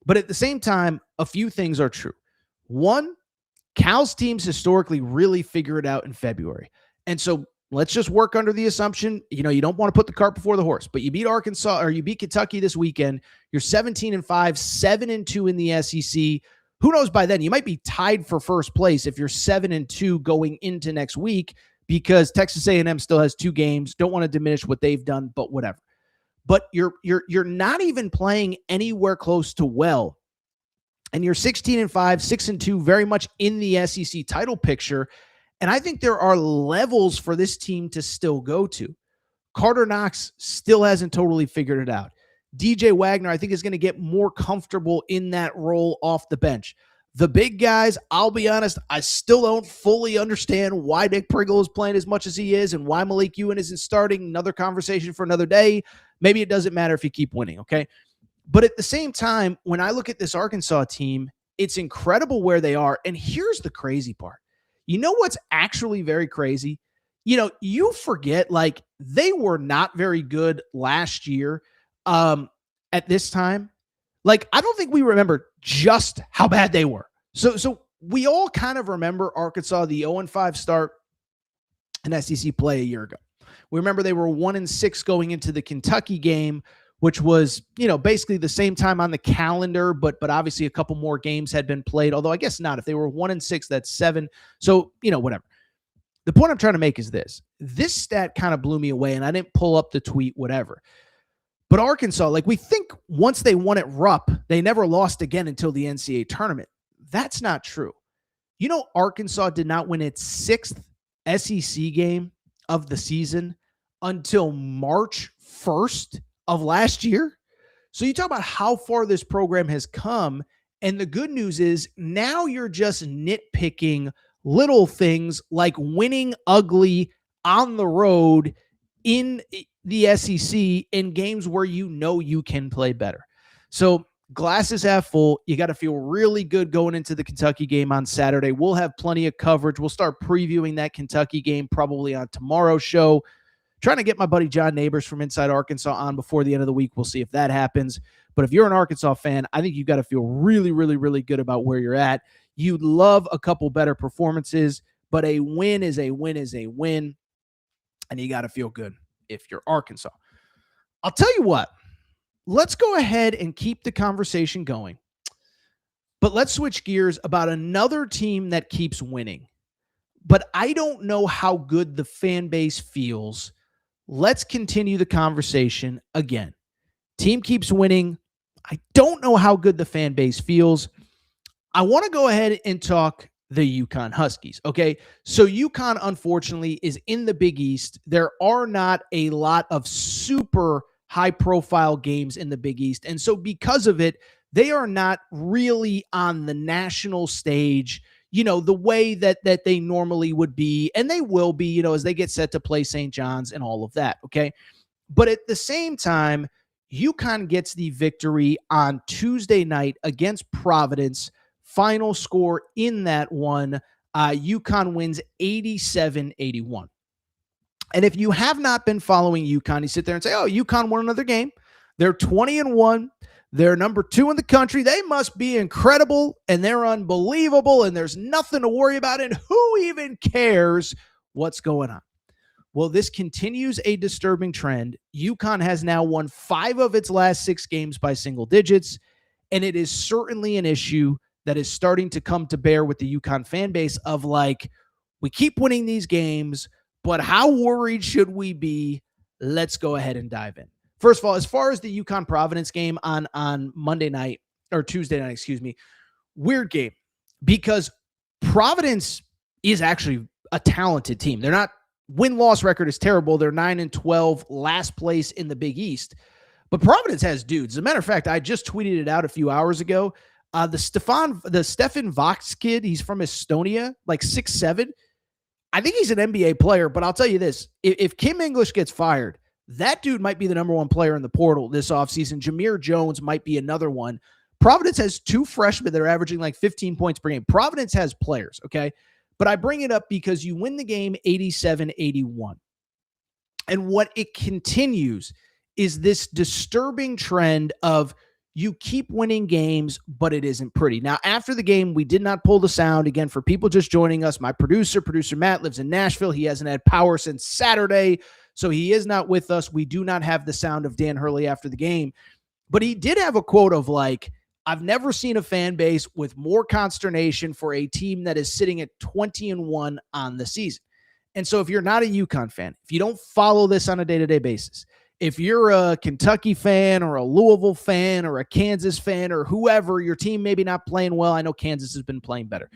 But at the same time, a few things are true. One, Cal's teams historically really figure it out in February. And so let's just work under the assumption, you don't want to put the cart before the horse, but you beat Arkansas, or you beat Kentucky this weekend. You're 17-5, 7-2 in the SEC. Who knows by then? You might be tied for first place if you're 7-2 going into next week, because Texas A&M still has 2 games. Don't want to diminish what they've done, but whatever. But you're not even playing anywhere close to well. And you're 16-5, 6-2, very much in the SEC title picture. And I think there are levels for this team to still go to. Carter Knox still hasn't totally figured it out. DJ Wagner, I think, is going to get more comfortable in that role off the bench. The big guys, I'll be honest, I still don't fully understand why Nick Pringle is playing as much as he is and why Malik Ewan isn't starting. Another conversation for another day. Maybe it doesn't matter if you keep winning, okay? But at the same time, when I look at this Arkansas team, it's incredible where they are. And here's the crazy part. You know what's actually very crazy? You forget, like, they were not very good last year at this time. Like, I don't think we remember just how bad they were. So we all kind of remember Arkansas, the 0-5 start in SEC play a year ago. We remember they were 1-6 going into the Kentucky game, which was, basically the same time on the calendar, but obviously a couple more games had been played, although I guess not. If they were 1-6, that's 7. So, whatever. The point I'm trying to make is this. This stat kind of blew me away, and I didn't pull up the tweet, whatever. But Arkansas, like, we think once they won at Rupp, they never lost again until the NCAA tournament. That's not true. Arkansas did not win its 6th SEC game of the season until March 1st of last year. So you talk about how far this program has come. And the good news is now you're just nitpicking little things like winning ugly on the road in the SEC in games where you know you can play better. So glass is half full. You got to feel really good going into the Kentucky game on Saturday. We'll have plenty of coverage. We'll start previewing that Kentucky game probably on tomorrow's show. Trying to get my buddy John Neighbors from Inside Arkansas on before the end of the week. We'll see if that happens. But if you're an Arkansas fan, I think you've got to feel really, really, really good about where you're at. You'd love a couple better performances, but a win is a win is a win. And you got to feel good if you're Arkansas. I'll tell you what. Let's go ahead and keep the conversation going. But let's switch gears about another team that keeps winning. But I don't know how good the fan base feels. Let's continue the conversation again. Team keeps winning. I don't know how good the fan base feels. I want to go ahead and talk the UConn Huskies. Okay. So UConn, unfortunately, is in the Big East. There are not a lot of super high-profile games in the Big East. And so because of it, they are not really on the national stage, the way that they normally would be. And they will be, as they get set to play St. John's and all of that, okay? But at the same time, UConn gets the victory on Tuesday night against Providence. Final score in that one, UConn wins 87-81. And if you have not been following UConn, you sit there and say, oh, UConn won another game. They're 20-1. They're number 2 in the country. They must be incredible, and they're unbelievable, and there's nothing to worry about, and who even cares what's going on? Well, this continues a disturbing trend. UConn has now won 5 of its last 6 games by single digits, and it is certainly an issue that is starting to come to bear with the UConn fan base of like, we keep winning these games, but how worried should we be? Let's go ahead and dive in. First of all, as far as the UConn Providence game on Monday night or Tuesday night, weird game because Providence is actually a talented team. They're not win-loss record is terrible. They're 9-12, last place in the Big East, but Providence has dudes. As a matter of fact, I just tweeted it out a few hours ago. The Stefan Vox kid, he's from Estonia, like 6'7". I think he's an NBA player, but I'll tell you this. If Kim English gets fired, that dude might be the number 1 player in the portal this offseason. Jameer Jones might be another one. Providence has 2 freshmen that are averaging like 15 points per game. Providence has players, okay? But I bring it up because you win the game 87-81. And what it continues is this disturbing trend of you keep winning games, but it isn't pretty. Now, after the game, we did not pull the sound. Again, for people just joining us, my producer Matt, lives in Nashville. He hasn't had power since Saturday, so he is not with us. We do not have the sound of Dan Hurley after the game. But he did have a quote of like, I've never seen a fan base with more consternation for a team that is sitting at 20-1 on the season. And so if you're not a UConn fan, if you don't follow this on a day-to-day basis, if you're a Kentucky fan or a Louisville fan or a Kansas fan or whoever, your team maybe not playing well. I know Kansas has been playing better,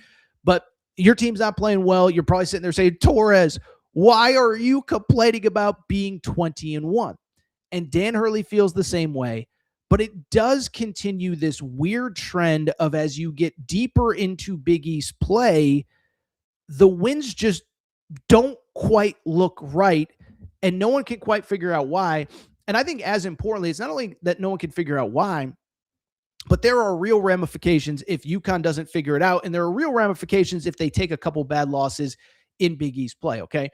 but your team's not playing well. You're probably sitting there saying, Torres, why are you complaining about being 20-1? And Dan Hurley feels the same way, but it does continue this weird trend of as you get deeper into Big East play, the wins just don't quite look right. And no one can quite figure out why. And I think as importantly, it's not only that no one can figure out why, but there are real ramifications if UConn doesn't figure it out. And there are real ramifications if they take a couple bad losses in Big East play, okay?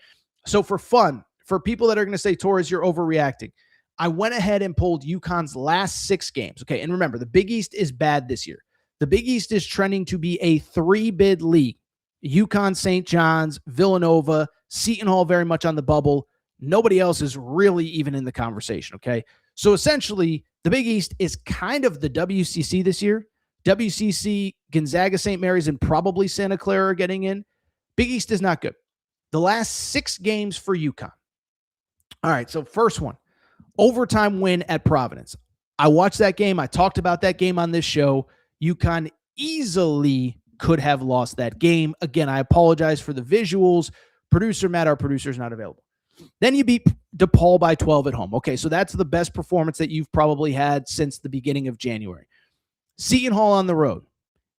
So for fun, for people that are going to say, Torres, you're overreacting, I went ahead and pulled UConn's last 6 games, okay? And remember, the Big East is bad this year. The Big East is trending to be a 3-bid league. UConn, St. John's, Villanova, Seton Hall very much on the bubble. Nobody else is really even in the conversation, okay? So essentially, the Big East is kind of the WCC this year. WCC, Gonzaga, St. Mary's, and probably Santa Clara are getting in. Big East is not good. The last 6 games for UConn. All right, so first one, overtime win at Providence. I watched that game. I talked about that game on this show. UConn easily could have lost that game. Again, I apologize for the visuals. Producer Matt, our producer, is not available. Then you beat DePaul by 12 at home. Okay, so that's the best performance that you've probably had since the beginning of January. Seton Hall on the road.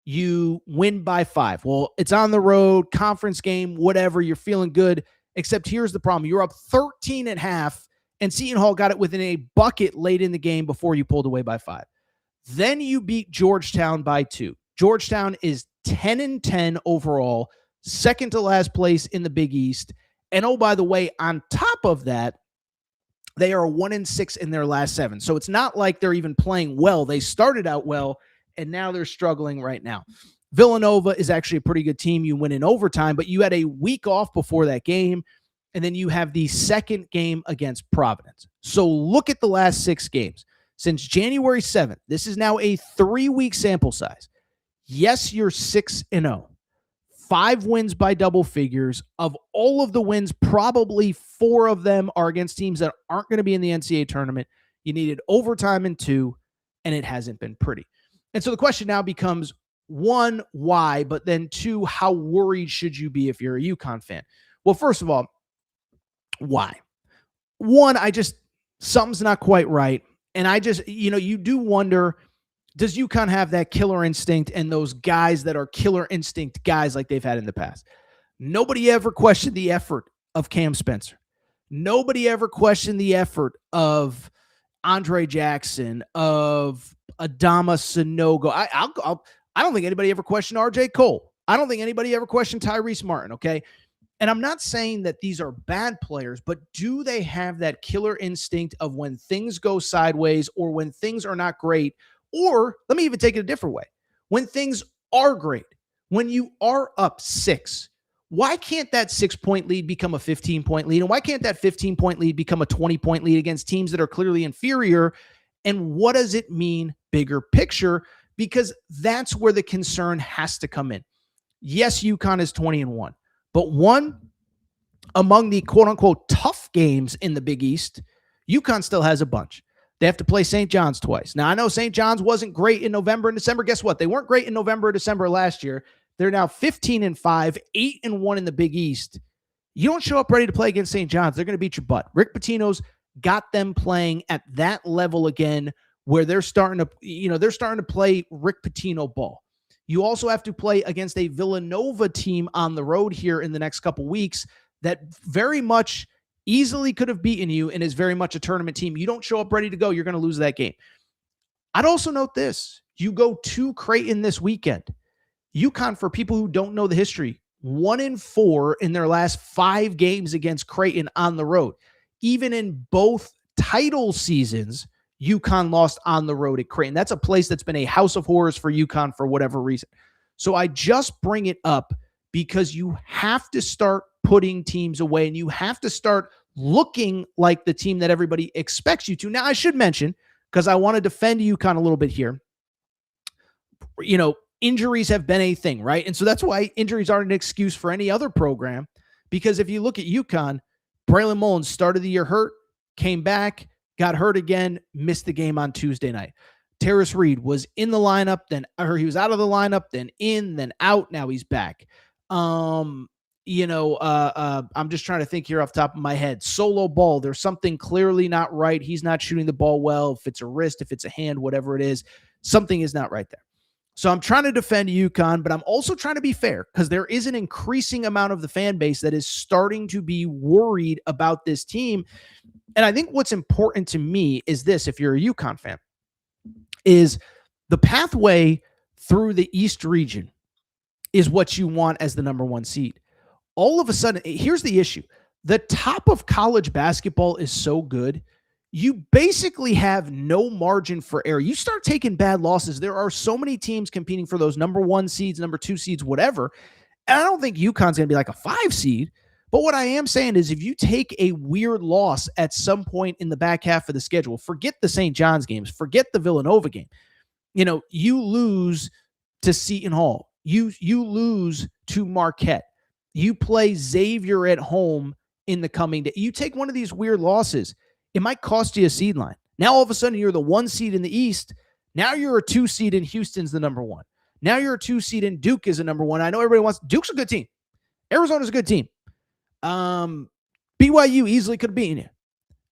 You win by 5. Well, it's on the road, conference game, whatever. You're feeling good, except here's the problem. You're up 13 at half, and Seton Hall got it within a bucket late in the game before you pulled away by 5. Then you beat Georgetown by 2. Georgetown is 10-10 overall, second to last place in the Big East. And oh, by the way, on top of that, they are 1-6 in their last 7. So it's not like they're even playing well. They started out well, and now they're struggling right now. Villanova is actually a pretty good team. You win in overtime, but you had a week off before that game, and then you have the second game against Providence. So look at the last 6 games. Since January 7th, this is now a 3-week sample size. Yes, you're 6-0. 5 wins by double figures. Of all of the wins, probably 4 of them are against teams that aren't going to be in the NCAA tournament. You needed overtime in 2, and it hasn't been pretty. And so the question now becomes, 1, why? But then 2, how worried should you be if you're a UConn fan? Well, first of all, why? 1, something's not quite right. And you do wonder, does UConn have that killer instinct and those guys that are killer instinct guys like they've had in the past? Nobody ever questioned the effort of Cam Spencer. Nobody ever questioned the effort of Andre Jackson, of Adama Sanogo. I don't think anybody ever questioned RJ Cole. I don't think anybody ever questioned Tyrese Martin, okay? And I'm not saying that these are bad players, but do they have that killer instinct of when things go sideways or when things are not great? Or let me even take it a different way. When things are great, when you are up 6, why can't that 6-point lead become a 15-point lead? And why can't that 15-point lead become a 20-point lead against teams that are clearly inferior? And what does it mean bigger picture? Because that's where the concern has to come in. Yes, UConn is 20-1. But one, among the quote-unquote tough games in the Big East, UConn still has a bunch. They have to play St. John's twice. Now, I know St. John's wasn't great in November and December. Guess what? They weren't great in November or December last year. They're now 15-5, 8-1 in the Big East. You don't show up ready to play against St. John's, they're going to beat your butt. Rick Pitino's got them playing at that level again where they're starting to play Rick Pitino ball. You also have to play against a Villanova team on the road here in the next couple weeks that very much easily could have beaten you and is very much a tournament team. You don't show up ready to go, you're going to lose that game. I'd also note this. You go to Creighton this weekend. UConn, for people who don't know the history, 1-4 in their last 5 games against Creighton on the road. Even in both title seasons, UConn lost on the road at Creighton. That's a place that's been a house of horrors for UConn for whatever reason. So I just bring it up because you have to start putting teams away and you have to start looking like the team that everybody expects you to. Now, I should mention, because I want to defend UConn a little bit here, injuries have been a thing, right? And so that's why injuries aren't an excuse for any other program, because if you look at UConn, Braylon Mullins started the year hurt, came back, got hurt again, missed the game on Tuesday night. Torres Reed was in the lineup, he was out of the lineup, then in, then out. Now he's back. I'm just trying to think here off the top of my head. Solo ball, there's something clearly not right. He's not shooting the ball well. If it's a wrist, if it's a hand, whatever it is, something is not right there. So I'm trying to defend UConn, but I'm also trying to be fair because there is an increasing amount of the fan base that is starting to be worried about this team. And I think what's important to me is this, if you're a UConn fan, is the pathway through the East region is what you want as the number 1 seed. All of a sudden, here's the issue. The top of college basketball is so good, you basically have no margin for error. You start taking bad losses. There are so many teams competing for those number 1 seeds, number 2 seeds, whatever. And I don't think UConn's going to be like a 5 seed. But what I am saying is if you take a weird loss at some point in the back half of the schedule, forget the St. John's games, forget the Villanova game. You lose to Seton Hall. You lose to Marquette. You play Xavier at home in the coming day. You take one of these weird losses, it might cost you a seed line. Now, all of a sudden, you're the 1 seed in the East. Now you're a 2 seed in Houston's the number 1. Now you're a 2 seed in Duke is a number 1. I know everybody wants Duke's a good team. Arizona's a good team. BYU easily could have beaten you.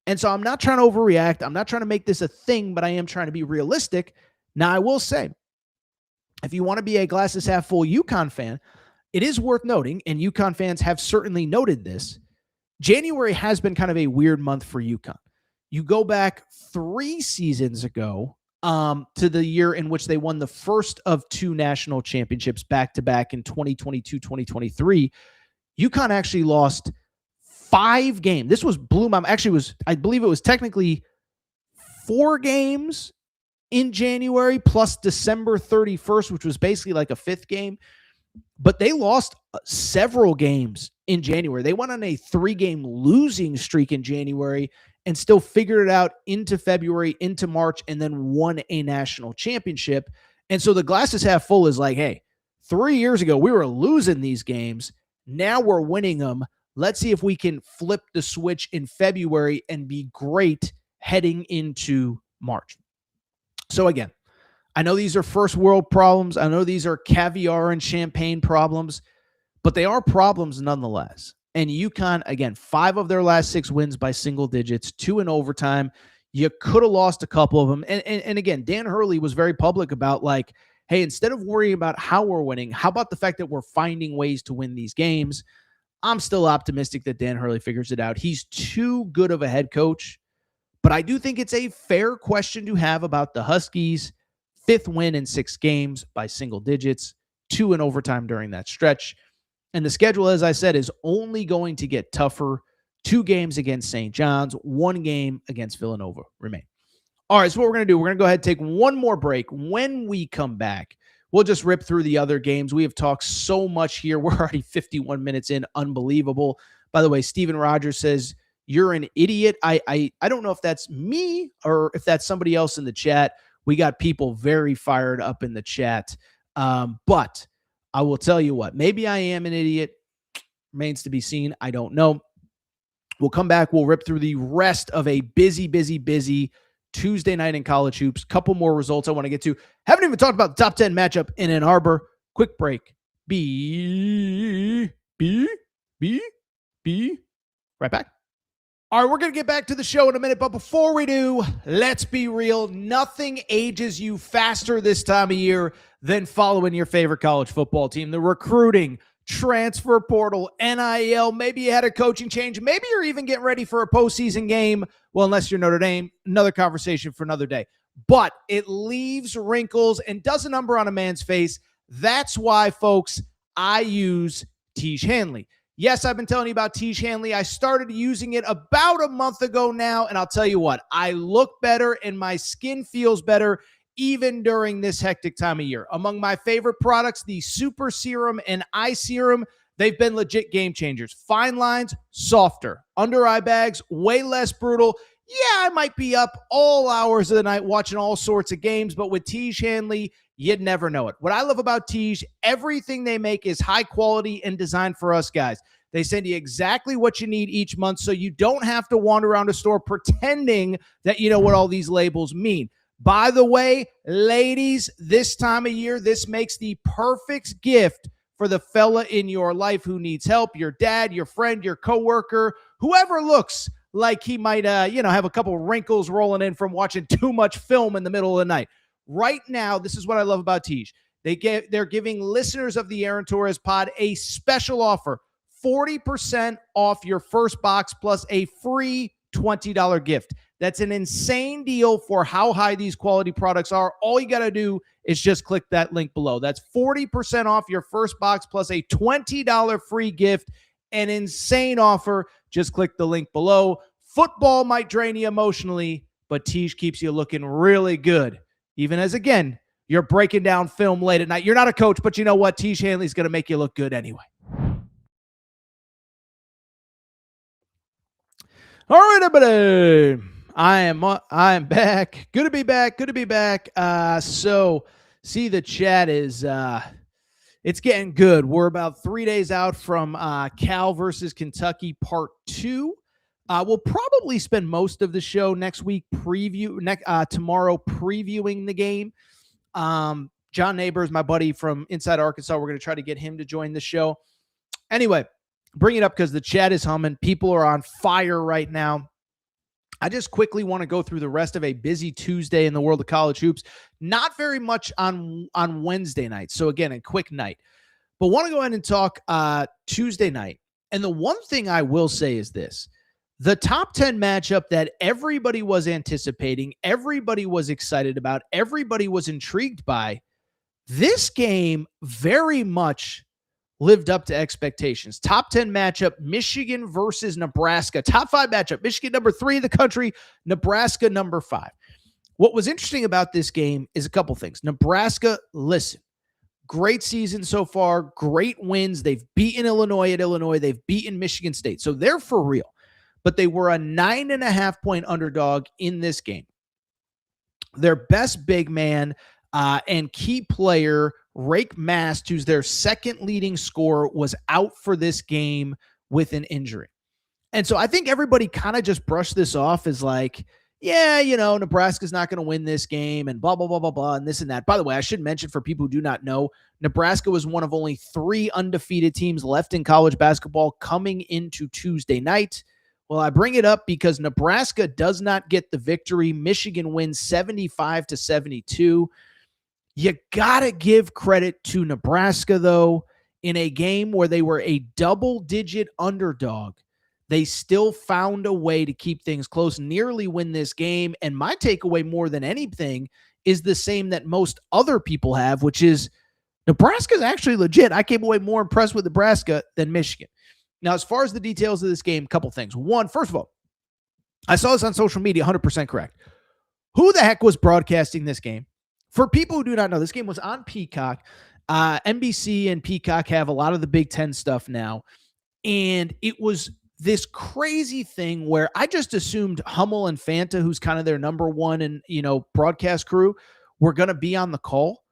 And so I'm not trying to overreact. I'm not trying to make this a thing, but I am trying to be realistic. Now, I will say, if you want to be a glasses half full UConn fan, it is worth noting, and UConn fans have certainly noted this, January has been kind of a weird month for UConn. You go back 3 seasons ago to the year in which they won the first of 2 national championships back-to-back in 2022-2023. UConn actually lost 5 games. This was blew my actually was I believe it was technically 4 games in January plus December 31st, which was basically like a 5th game. But they lost several games in January. They went on a 3-game losing streak in January and still figured it out into February, into March, and then won a national championship. And so the glass is half full is like, hey, 3 years ago, we were losing these games. Now we're winning them. Let's see if we can flip the switch in February and be great heading into March. So again, I know these are first world problems. I know these are caviar and champagne problems, but they are problems nonetheless. And UConn, again, 5 of their last 6 wins by single digits, 2 in overtime. You could have lost a couple of them. And again, Dan Hurley was very public about like, hey, instead of worrying about how we're winning, how about the fact that we're finding ways to win these games? I'm still optimistic that Dan Hurley figures it out. He's too good of a head coach, but I do think it's a fair question to have about the Huskies' 5th win in 6 games by single digits, 2 in overtime during that stretch. And the schedule, as I said, is only going to get tougher. 2 games against St. John's, 1 game against Villanova remain. All right, so what we're going to do, we're going to go ahead and take one more break. When we come back, we'll just rip through the other games. We have talked so much here. We're already 51 minutes in. Unbelievable. By the way, Steven Rogers says, you're an idiot. I don't know if that's me or if that's somebody else in the chat. We got people very fired up in the chat. But I will tell you what, maybe I am an idiot. Remains to be seen. I don't know. We'll come back. We'll rip through the rest of a busy Tuesday night in college hoops. Couple more results I want to get to. Haven't even talked about the top 10 matchup in Ann Arbor. Quick break. Be right back. All right, we're going to get back to the show in a minute, but before we do, let's be real. Nothing ages you faster this time of year than following your favorite college football team. The recruiting, transfer portal, NIL, maybe you had a coaching change, maybe you're even getting ready for a postseason game. Well, unless you're Notre Dame, another conversation for another day. But it leaves wrinkles and does a number on a man's face. That's why, folks, I use Tiege Hanley. Yes, I've been telling you about Tiege Hanley. I started using it about a month ago now, and I'll tell you what, I look better and my skin feels better even during this hectic time of year. Among my favorite products, the Super Serum and Eye Serum, they've been legit game changers. Fine lines, softer. Under eye bags, way less brutal. Yeah, I might be up all hours of the night watching all sorts of games, but with Tiege Hanley, you'd never know it. What I love about Tiege, everything they make is high quality and designed for us guys. They send you exactly what you need each month, so you don't have to wander around a store pretending that you know what all these labels mean. By the way, ladies, this time of year, this makes the perfect gift for the fella in your life who needs help, your dad, your friend, your coworker, whoever looks like he might have a couple wrinkles rolling in from watching too much film in the middle of the night. Right now, this is what I love about Tiege. They're giving listeners of the Aaron Torres pod a special offer, 40% off your first box plus a free $20 gift. That's an insane deal for how high these quality products are. All you got to do is just click that link below. That's 40% off your first box plus a $20 free gift. An insane offer. Just click the link below. Football might drain you emotionally, but Tiege keeps you looking really good. Even as, again, you're breaking down film late at night. You're not a coach, but you know what? Tiege Hanley's going to make you look good anyway. All right, everybody. I am back. Good to be back. So see, the chat is it's getting good. We're about 3 days out from Cal versus Kentucky Part 2. We'll probably spend most of the show next week tomorrow previewing the game. John Neighbors, my buddy from inside Arkansas, we're going to try to get him to join the show. Anyway, Bring it up because the chat is humming. People are on fire right now. I just quickly want to go through the rest of a busy Tuesday in the world of college hoops. Not very much on Wednesday night. So again, a quick night. But want to go ahead and talk Tuesday night. And the one thing I will say is this. The top 10 matchup that everybody was anticipating, everybody was excited about, everybody was intrigued by, this game very much lived up to expectations. Top 10 matchup, Michigan versus Nebraska. Top 5 matchup, Michigan number 3 in the country, Nebraska number 5. What was interesting about this game is a couple things. Nebraska, listen, great season so far, great wins. They've beaten Illinois at Illinois. They've beaten Michigan State. So they're for real. But they were a 9.5-point underdog in this game. Their best big man and key player, Rake Mast, who's their second leading scorer, was out for this game with an injury. And so I think everybody kind of just brushed this off as like, yeah, Nebraska's not going to win this game and blah, blah, blah, blah, blah, and this and that. By the way, I should mention for people who do not know, Nebraska was one of only 3 undefeated teams left in college basketball coming into Tuesday night. Well, I bring it up because Nebraska does not get the victory. Michigan wins 75-72. You got to give credit to Nebraska, though, in a game where they were a double-digit underdog. They still found a way to keep things close, nearly win this game. And my takeaway more than anything is the same that most other people have, which is Nebraska's actually legit. I came away more impressed with Nebraska than Michigan. Now, as far as the details of this game, a couple things. One, first of all, I saw this on social media, 100% correct. Who the heck was broadcasting this game? For people who do not know, this game was on Peacock. NBC and Peacock have a lot of the Big Ten stuff now. And it was this crazy thing where I just assumed Hummel and Fanta, who's kind of their number one and, broadcast crew, were going to be on the call.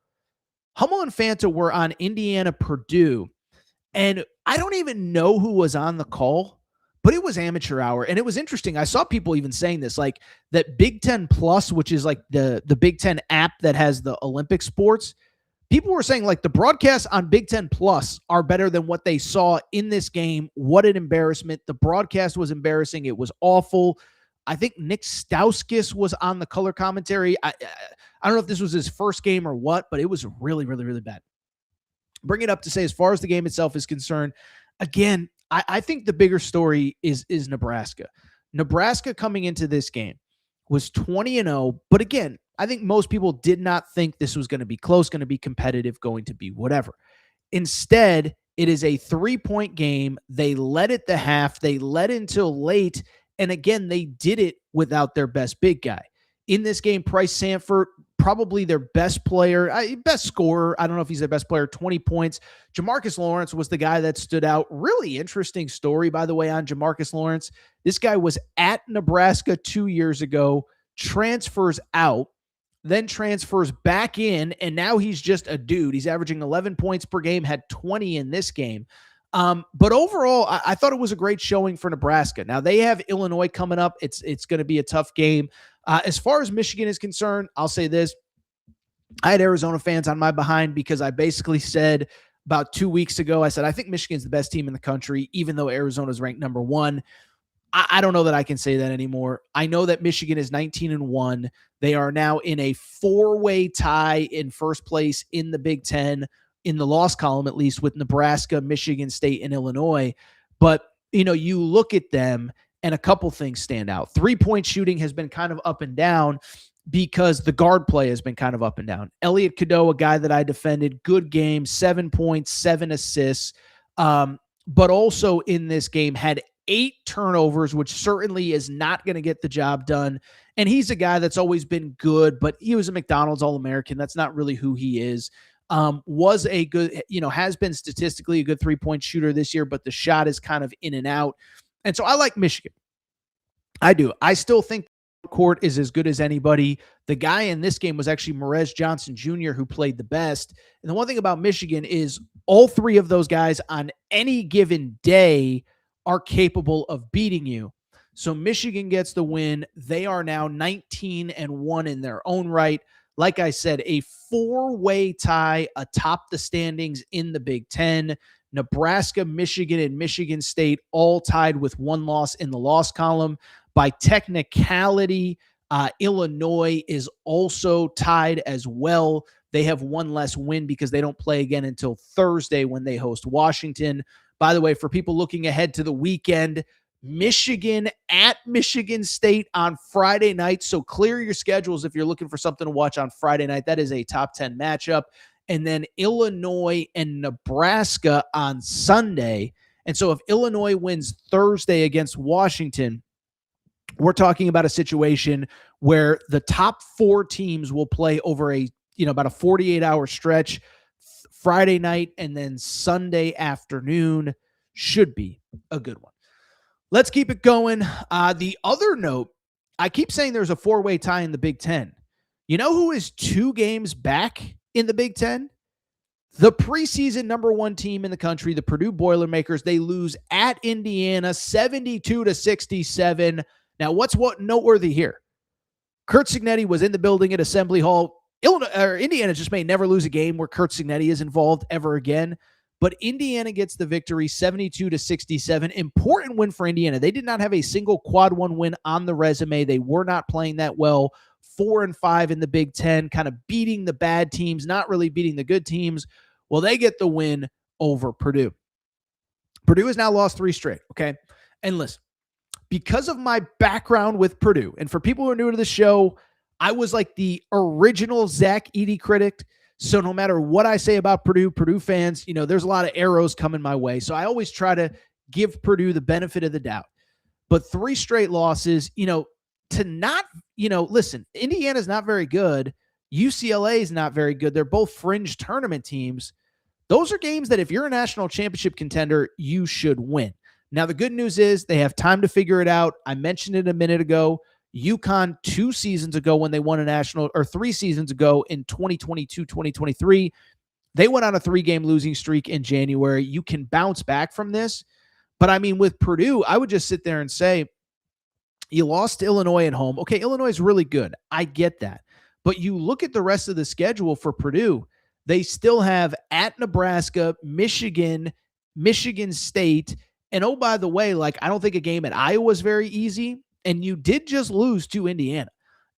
Hummel and Fanta were on Indiana-Purdue. And I don't even know who was on the call, but it was amateur hour. And it was interesting. I saw people even saying this, like that Big Ten Plus, which is like the Big Ten app that has the Olympic sports. People were saying like the broadcasts on Big Ten Plus are better than what they saw in this game. What an embarrassment. The broadcast was embarrassing. It was awful. I think Nick Stauskas was on the color commentary. I don't know if this was his first game or what, but it was really, really, really bad. Bring it up to say, as far as the game itself is concerned, again, I think the bigger story is Nebraska. Nebraska coming into this game was 20-0, but again, I think most people did not think this was going to be close, going to be competitive, going to be whatever. Instead, it is a 3-point game. They led at the half. They led until late, and again, they did it without their best big guy. In this game, Price Sanford, probably their best player, best scorer. I don't know if he's their best player, 20 points. Jamarcus Lawrence was the guy that stood out. Really interesting story, by the way, on Jamarcus Lawrence. This guy was at Nebraska 2 years ago, transfers out, then transfers back in, and now he's just a dude. He's averaging 11 points per game, had 20 in this game. But overall, I thought it was a great showing for Nebraska. Now, they have Illinois coming up. It's going to be a tough game. As far as Michigan is concerned, I'll say this. I had Arizona fans on my behind because I basically said about 2 weeks ago, I said, I think Michigan's the best team in the country, even though Arizona's ranked number 1. I don't know that I can say that anymore. I know that Michigan is 19-1. They are now in a 4-way tie in first place in the Big Ten, in the loss column, at least, with Nebraska, Michigan State, and Illinois. But, you look at them and a couple things stand out. 3-point shooting has been kind of up and down because the guard play has been kind of up and down. Elliot Cadeau, a guy that I defended, good game, 7 points, 7 assists. But also in this game had 8 turnovers, which certainly is not going to get the job done. And he's a guy that's always been good, but he was a McDonald's All-American. That's not really who he is. Was a good, has been statistically a good 3-point shooter this year, but the shot is kind of in and out. And so I like Michigan. I do. I still think the court is as good as anybody. The guy in this game was actually Morez Johnson Jr., who played the best. And the one thing about Michigan is all 3 of those guys on any given day are capable of beating you. So Michigan gets the win. They are now 19-1 in their own right. Like I said, a 4-way tie atop the standings in the Big Ten. Nebraska, Michigan, and Michigan State all tied with one loss in the loss column. By technicality, Illinois is also tied as well. They have one less win because they don't play again until Thursday when they host Washington. By the way, for people looking ahead to the weekend, Michigan at Michigan State on Friday night. So clear your schedules if you're looking for something to watch on Friday night. That is a top 10 matchup. And then Illinois and Nebraska on Sunday. And so if Illinois wins Thursday against Washington, we're talking about a situation where the top 4 teams will play over about a 48-hour stretch, Friday night and then Sunday afternoon. Should be a good one. Let's keep it going. The other note, I keep saying there's a 4-way tie in the Big Ten. You know who is 2 games back in the Big Ten? The preseason number 1 team in the country, the Purdue Boilermakers. They lose at Indiana 72-67. Now, what's noteworthy here? Curt Cignetti was in the building at Assembly Hall. Indiana just may never lose a game where Curt Cignetti is involved ever again. But Indiana gets the victory 72-67. Important win for Indiana. They did not have a single quad 1 win on the resume. They were not playing that well. 4-5 in the Big Ten, kind of beating the bad teams, not really beating the good teams. Well, they get the win over Purdue. Purdue has now lost 3 straight, okay? And listen, because of my background with Purdue, and for people who are new to the show, I was like the original Zach Edey critic. So no matter what I say about Purdue fans, there's a lot of arrows coming my way. So I always try to give Purdue the benefit of the doubt. But 3 straight losses, listen, Indiana's not very good. UCLA is not very good. They're both fringe tournament teams. Those are games that if you're a national championship contender, you should win. Now, the good news is they have time to figure it out. I mentioned it a minute ago. UConn 2 seasons ago when they won a national, or 3 seasons ago in 2022, 2023, they went on a 3-game losing streak in January. You can bounce back from this. But I mean, with Purdue, I would just sit there and say, you lost to Illinois at home. Okay, Illinois is really good. I get that. But you look at the rest of the schedule for Purdue, they still have at Nebraska, Michigan, Michigan State, and oh, by the way, I don't think a game at Iowa is very easy. And you did just lose to Indiana.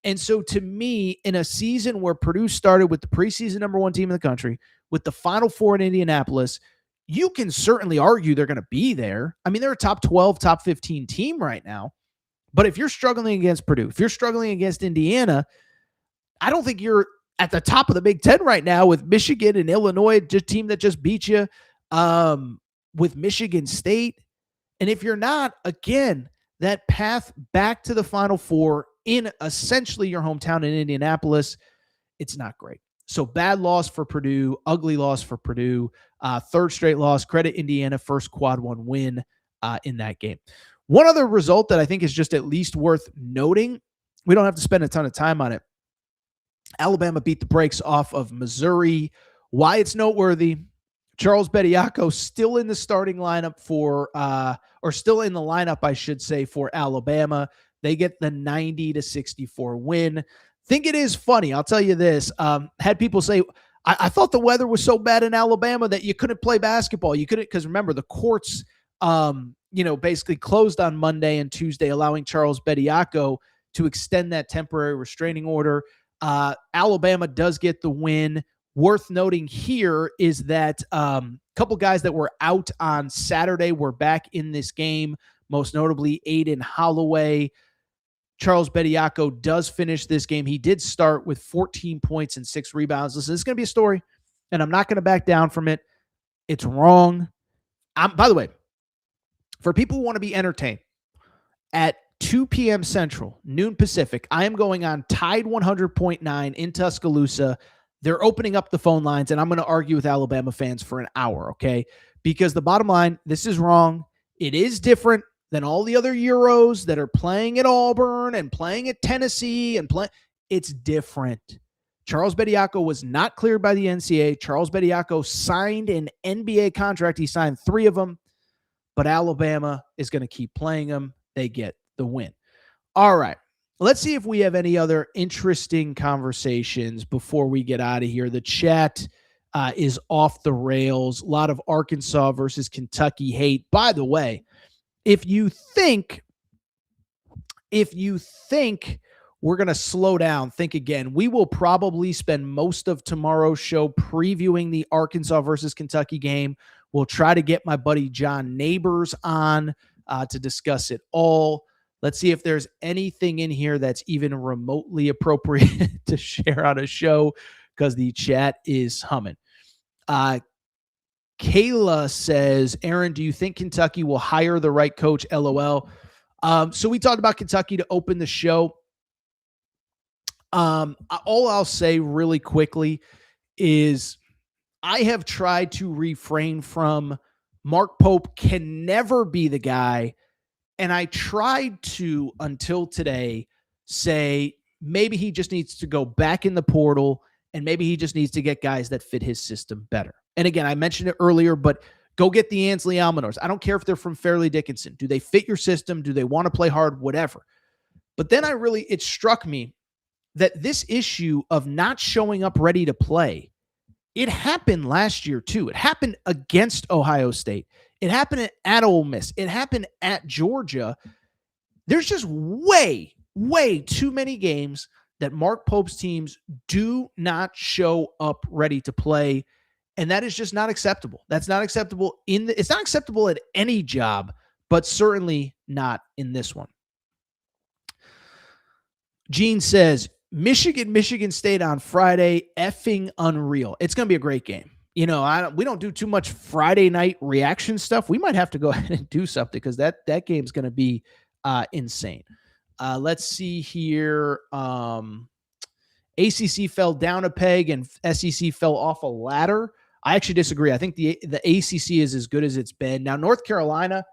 And so to me, in a season where Purdue started with the preseason number 1 team in the country, with the Final Four in Indianapolis, you can certainly argue they're going to be there. I mean, they're a top 12, top 15 team right now. But if you're struggling against Purdue, if you're struggling against Indiana, I don't think you're at the top of the Big Ten right now with Michigan and Illinois, just team that just beat you, with Michigan State. And if you're not, again, that path back to the Final Four in essentially your hometown in Indianapolis, it's not great. So bad loss for Purdue, ugly loss for Purdue, 3rd straight loss. Credit Indiana, first quad 1 win in that game. One other result that I think is just at least worth noting, we don't have to spend a ton of time on it. Alabama beat the brakes off of Missouri. Why it's noteworthy, Charles Bediako still in the starting lineup for, or still in the lineup, I should say, for Alabama. They get the 90-64 win. Think it is funny. I'll tell you this. Had people say, I thought the weather was so bad in Alabama that you couldn't play basketball. You couldn't, because remember, the courts, basically closed on Monday and Tuesday, allowing Charles Bediako to extend that temporary restraining order. Alabama does get the win. Worth noting here is that a couple guys that were out on Saturday were back in this game, most notably Aiden Holloway. Charles Bediako does finish this game. He did start with 14 points and 6 rebounds. Listen, this is going to be a story, and I'm not going to back down from it. It's wrong. By the way, for people who want to be entertained, at 2 p.m. Central, noon Pacific, I am going on Tide 100.9 in Tuscaloosa. They're opening up the phone lines, and I'm going to argue with Alabama fans for an hour, okay? Because the bottom line, this is wrong. It is different than all the other Euros that are playing at Auburn and playing at Tennessee and it's different. Charles Bediako was not cleared by the NCAA. Charles Bediako signed an NBA contract. He signed 3 of them, but Alabama is going to keep playing them. They get the win. All right. Let's see if we have any other interesting conversations before we get out of here. The chat is off the rails. A lot of Arkansas versus Kentucky hate. By the way, if you think we're going to slow down, think again. We will probably spend most of tomorrow's show previewing the Arkansas versus Kentucky game. We'll try to get my buddy John Neighbors on to discuss it all. Let's see if there's anything in here that's even remotely appropriate to share on a show, because the chat is humming. Kayla says, Aaron, do you think Kentucky will hire the right coach? LOL. So we talked about Kentucky to open the show. All I'll say really quickly is I have tried to refrain from Mark Pope can never be the guy. And I tried to, until today, say maybe he just needs to go back in the portal and maybe he just needs to get guys that fit his system better. And again, I mentioned it earlier, but go get the Ansley Almanors. I don't care if they're from Fairleigh Dickinson. Do they fit your system? Do they want to play hard? Whatever. But then it struck me that this issue of not showing up ready to play, it happened last year too. It happened against Ohio State. It happened at Ole Miss. It happened at Georgia. There's just way too many games that Mark Pope's teams do not show up ready to play. And that is just not acceptable. That's not acceptable it's not acceptable at any job, but certainly not in this one. Gene says, Michigan State on Friday, effing unreal. It's going to be a great game. We don't do too much Friday night reaction stuff. We might have to go ahead and do something because that game's going to be insane. Let's see here. ACC fell down a peg and SEC fell off a ladder. I actually disagree. I think the ACC is as good as it's been. Now, North Carolina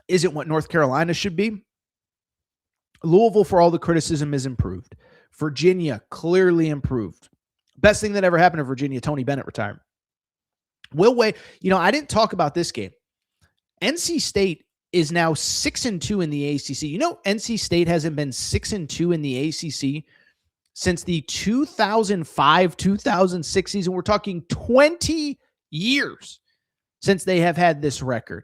isn't what North Carolina should be. Louisville, for all the criticism, is improved. Virginia, clearly improved. Best thing that ever happened to Virginia, Tony Bennett retired. Will Wade, I didn't talk about this game. NC State is now 6-2 in the ACC. NC State hasn't been 6-2 in the ACC since the 2005-2006 season. We're talking 20 years since they have had this record.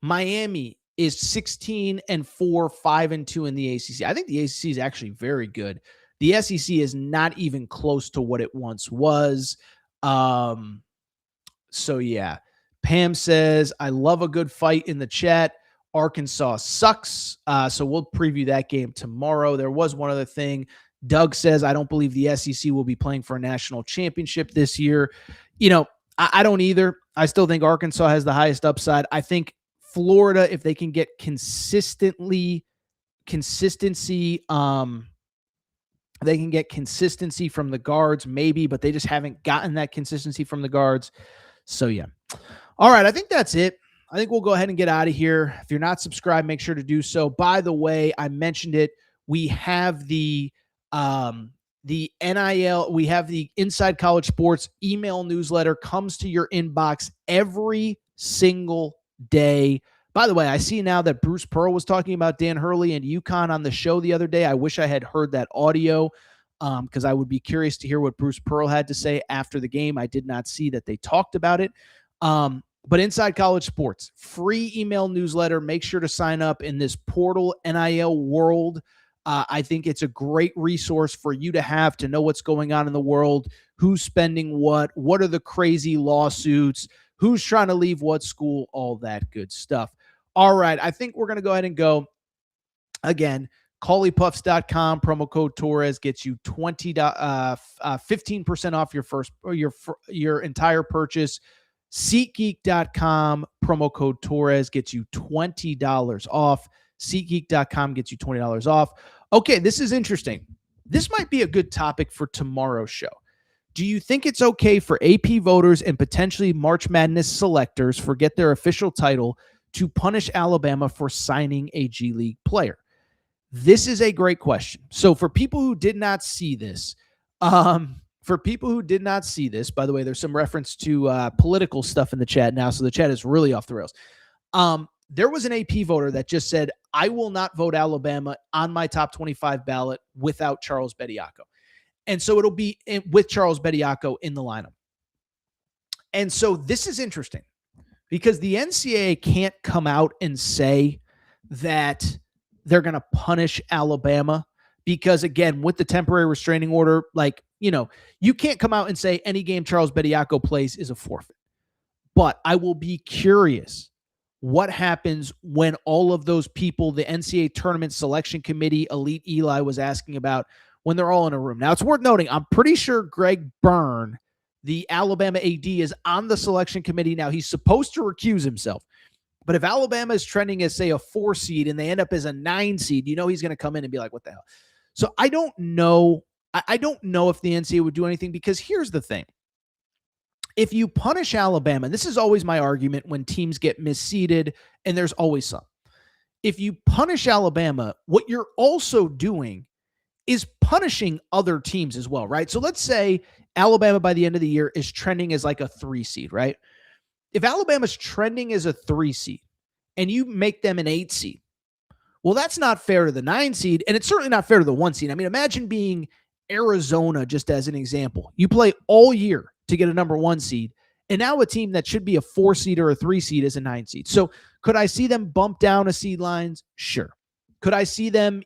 Miami is 16-4, 5-2 in the ACC. I think the ACC is actually very good. The SEC is not even close to what it once was. So yeah. Pam says, I love a good fight in the chat. Arkansas sucks. So we'll preview that game tomorrow. There was one other thing. Doug says, I don't believe the SEC will be playing for a national championship this year. I don't either. I still think Arkansas has the highest upside. I think Florida, if they can get consistency, they can get consistency from the guards, maybe, but they just haven't gotten that consistency from the guards. So, yeah. All right, I think that's it. I think we'll go ahead and get out of here. If you're not subscribed, make sure to do so. By the way, I mentioned it. We have the NIL, we have the Inside College Sports email newsletter, comes to your inbox every single day. By the way, I see now that Bruce Pearl was talking about Dan Hurley and UConn on the show the other day. I wish I had heard that audio because I would be curious to hear what Bruce Pearl had to say after the game. I did not see that they talked about it. But Inside College Sports, free email newsletter. Make sure to sign up in this portal NIL world. I think it's a great resource for you to have to know what's going on in the world, who's spending what are the crazy lawsuits, who's trying to leave what school, all that good stuff. All right, I think we're going to go ahead and go. Again, CawleyPuffs.com, promo code Torres gets you 15% off your entire purchase. SeatGeek.com, promo code Torres gets you $20 off. SeatGeek.com gets you $20 off. Okay, this is interesting. This might be a good topic for tomorrow's show. Do you think it's okay for AP voters and potentially March Madness selectors forget their official title to punish Alabama for signing a G League player? This is a great question. So for people who did not see this, by the way, there's some reference to political stuff in the chat now, so the chat is really off the rails. There was an AP voter that just said, I will not vote Alabama on my top 25 ballot without Charles Bediako. And so it'll be with Charles Bediako in the lineup. And so this is interesting because the NCAA can't come out and say that they're going to punish Alabama because, again, with the temporary restraining order, like, you can't come out and say any game Charles Bediako plays is a forfeit. But I will be curious what happens when all of those people, the NCAA Tournament Selection Committee, Elite Eli was asking about, when they're all in a room. Now, it's worth noting, I'm pretty sure Greg Byrne, the Alabama AD, is on the selection committee now. He's supposed to recuse himself. But if Alabama is trending as, say, a 4 seed and they end up as a 9 seed, he's going to come in and be like, what the hell? So I don't know. I don't know if the NCAA would do anything, because here's the thing. If you punish Alabama, this is always my argument when teams get misseeded, and there's always some. If you punish Alabama, what you're also doing is punishing other teams as well, right? So let's say Alabama by the end of the year is trending as like a 3 seed, right? If Alabama's trending as a 3 seed and you make them an 8 seed, well, that's not fair to the 9 seed, and it's certainly not fair to the 1 seed. I mean, imagine being Arizona, just as an example. You play all year to get a number 1 seed, and now a team that should be a 4 seed or a 3 seed is a 9 seed. So could I see them bump down a seed lines? Sure. Could I see them,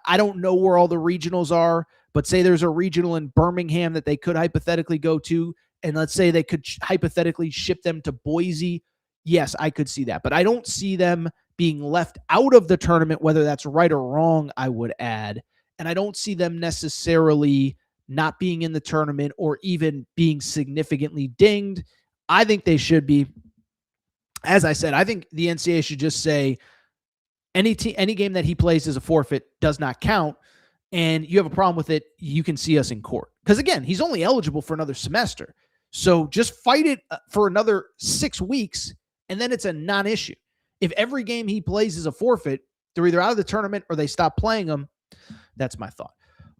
I don't know where all the regionals are, but say there's a regional in Birmingham that they could hypothetically go to, and let's say they could hypothetically ship them to Boise. Yes, I could see that, but I don't see them being left out of the tournament, whether that's right or wrong, I would add. And I don't see them necessarily not being in the tournament or even being significantly dinged. I think they should be. As I said, I think the NCAA should just say any game that he plays as a forfeit does not count, and you have a problem with it, you can see us in court. Because, again, he's only eligible for another semester. So just fight it for another 6 weeks, and then it's a non-issue. If every game he plays is a forfeit, they're either out of the tournament or they stop playing him. That's my thought.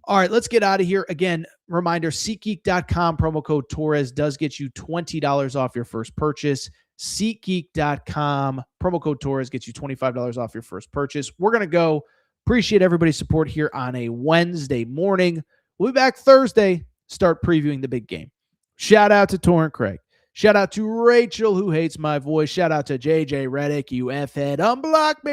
All right, let's get out of here. Again, reminder, SeatGeek.com, promo code Torres does get you $20 off your first purchase. SeatGeek.com, promo code Torres gets you $25 off your first purchase. We're going to go. Appreciate everybody's support here on a Wednesday morning. We'll be back Thursday, start previewing the big game. Shout out to Torrent Craig. Shout out to Rachel, who hates my voice. Shout out to JJ Redick, you F-head. Unblock me.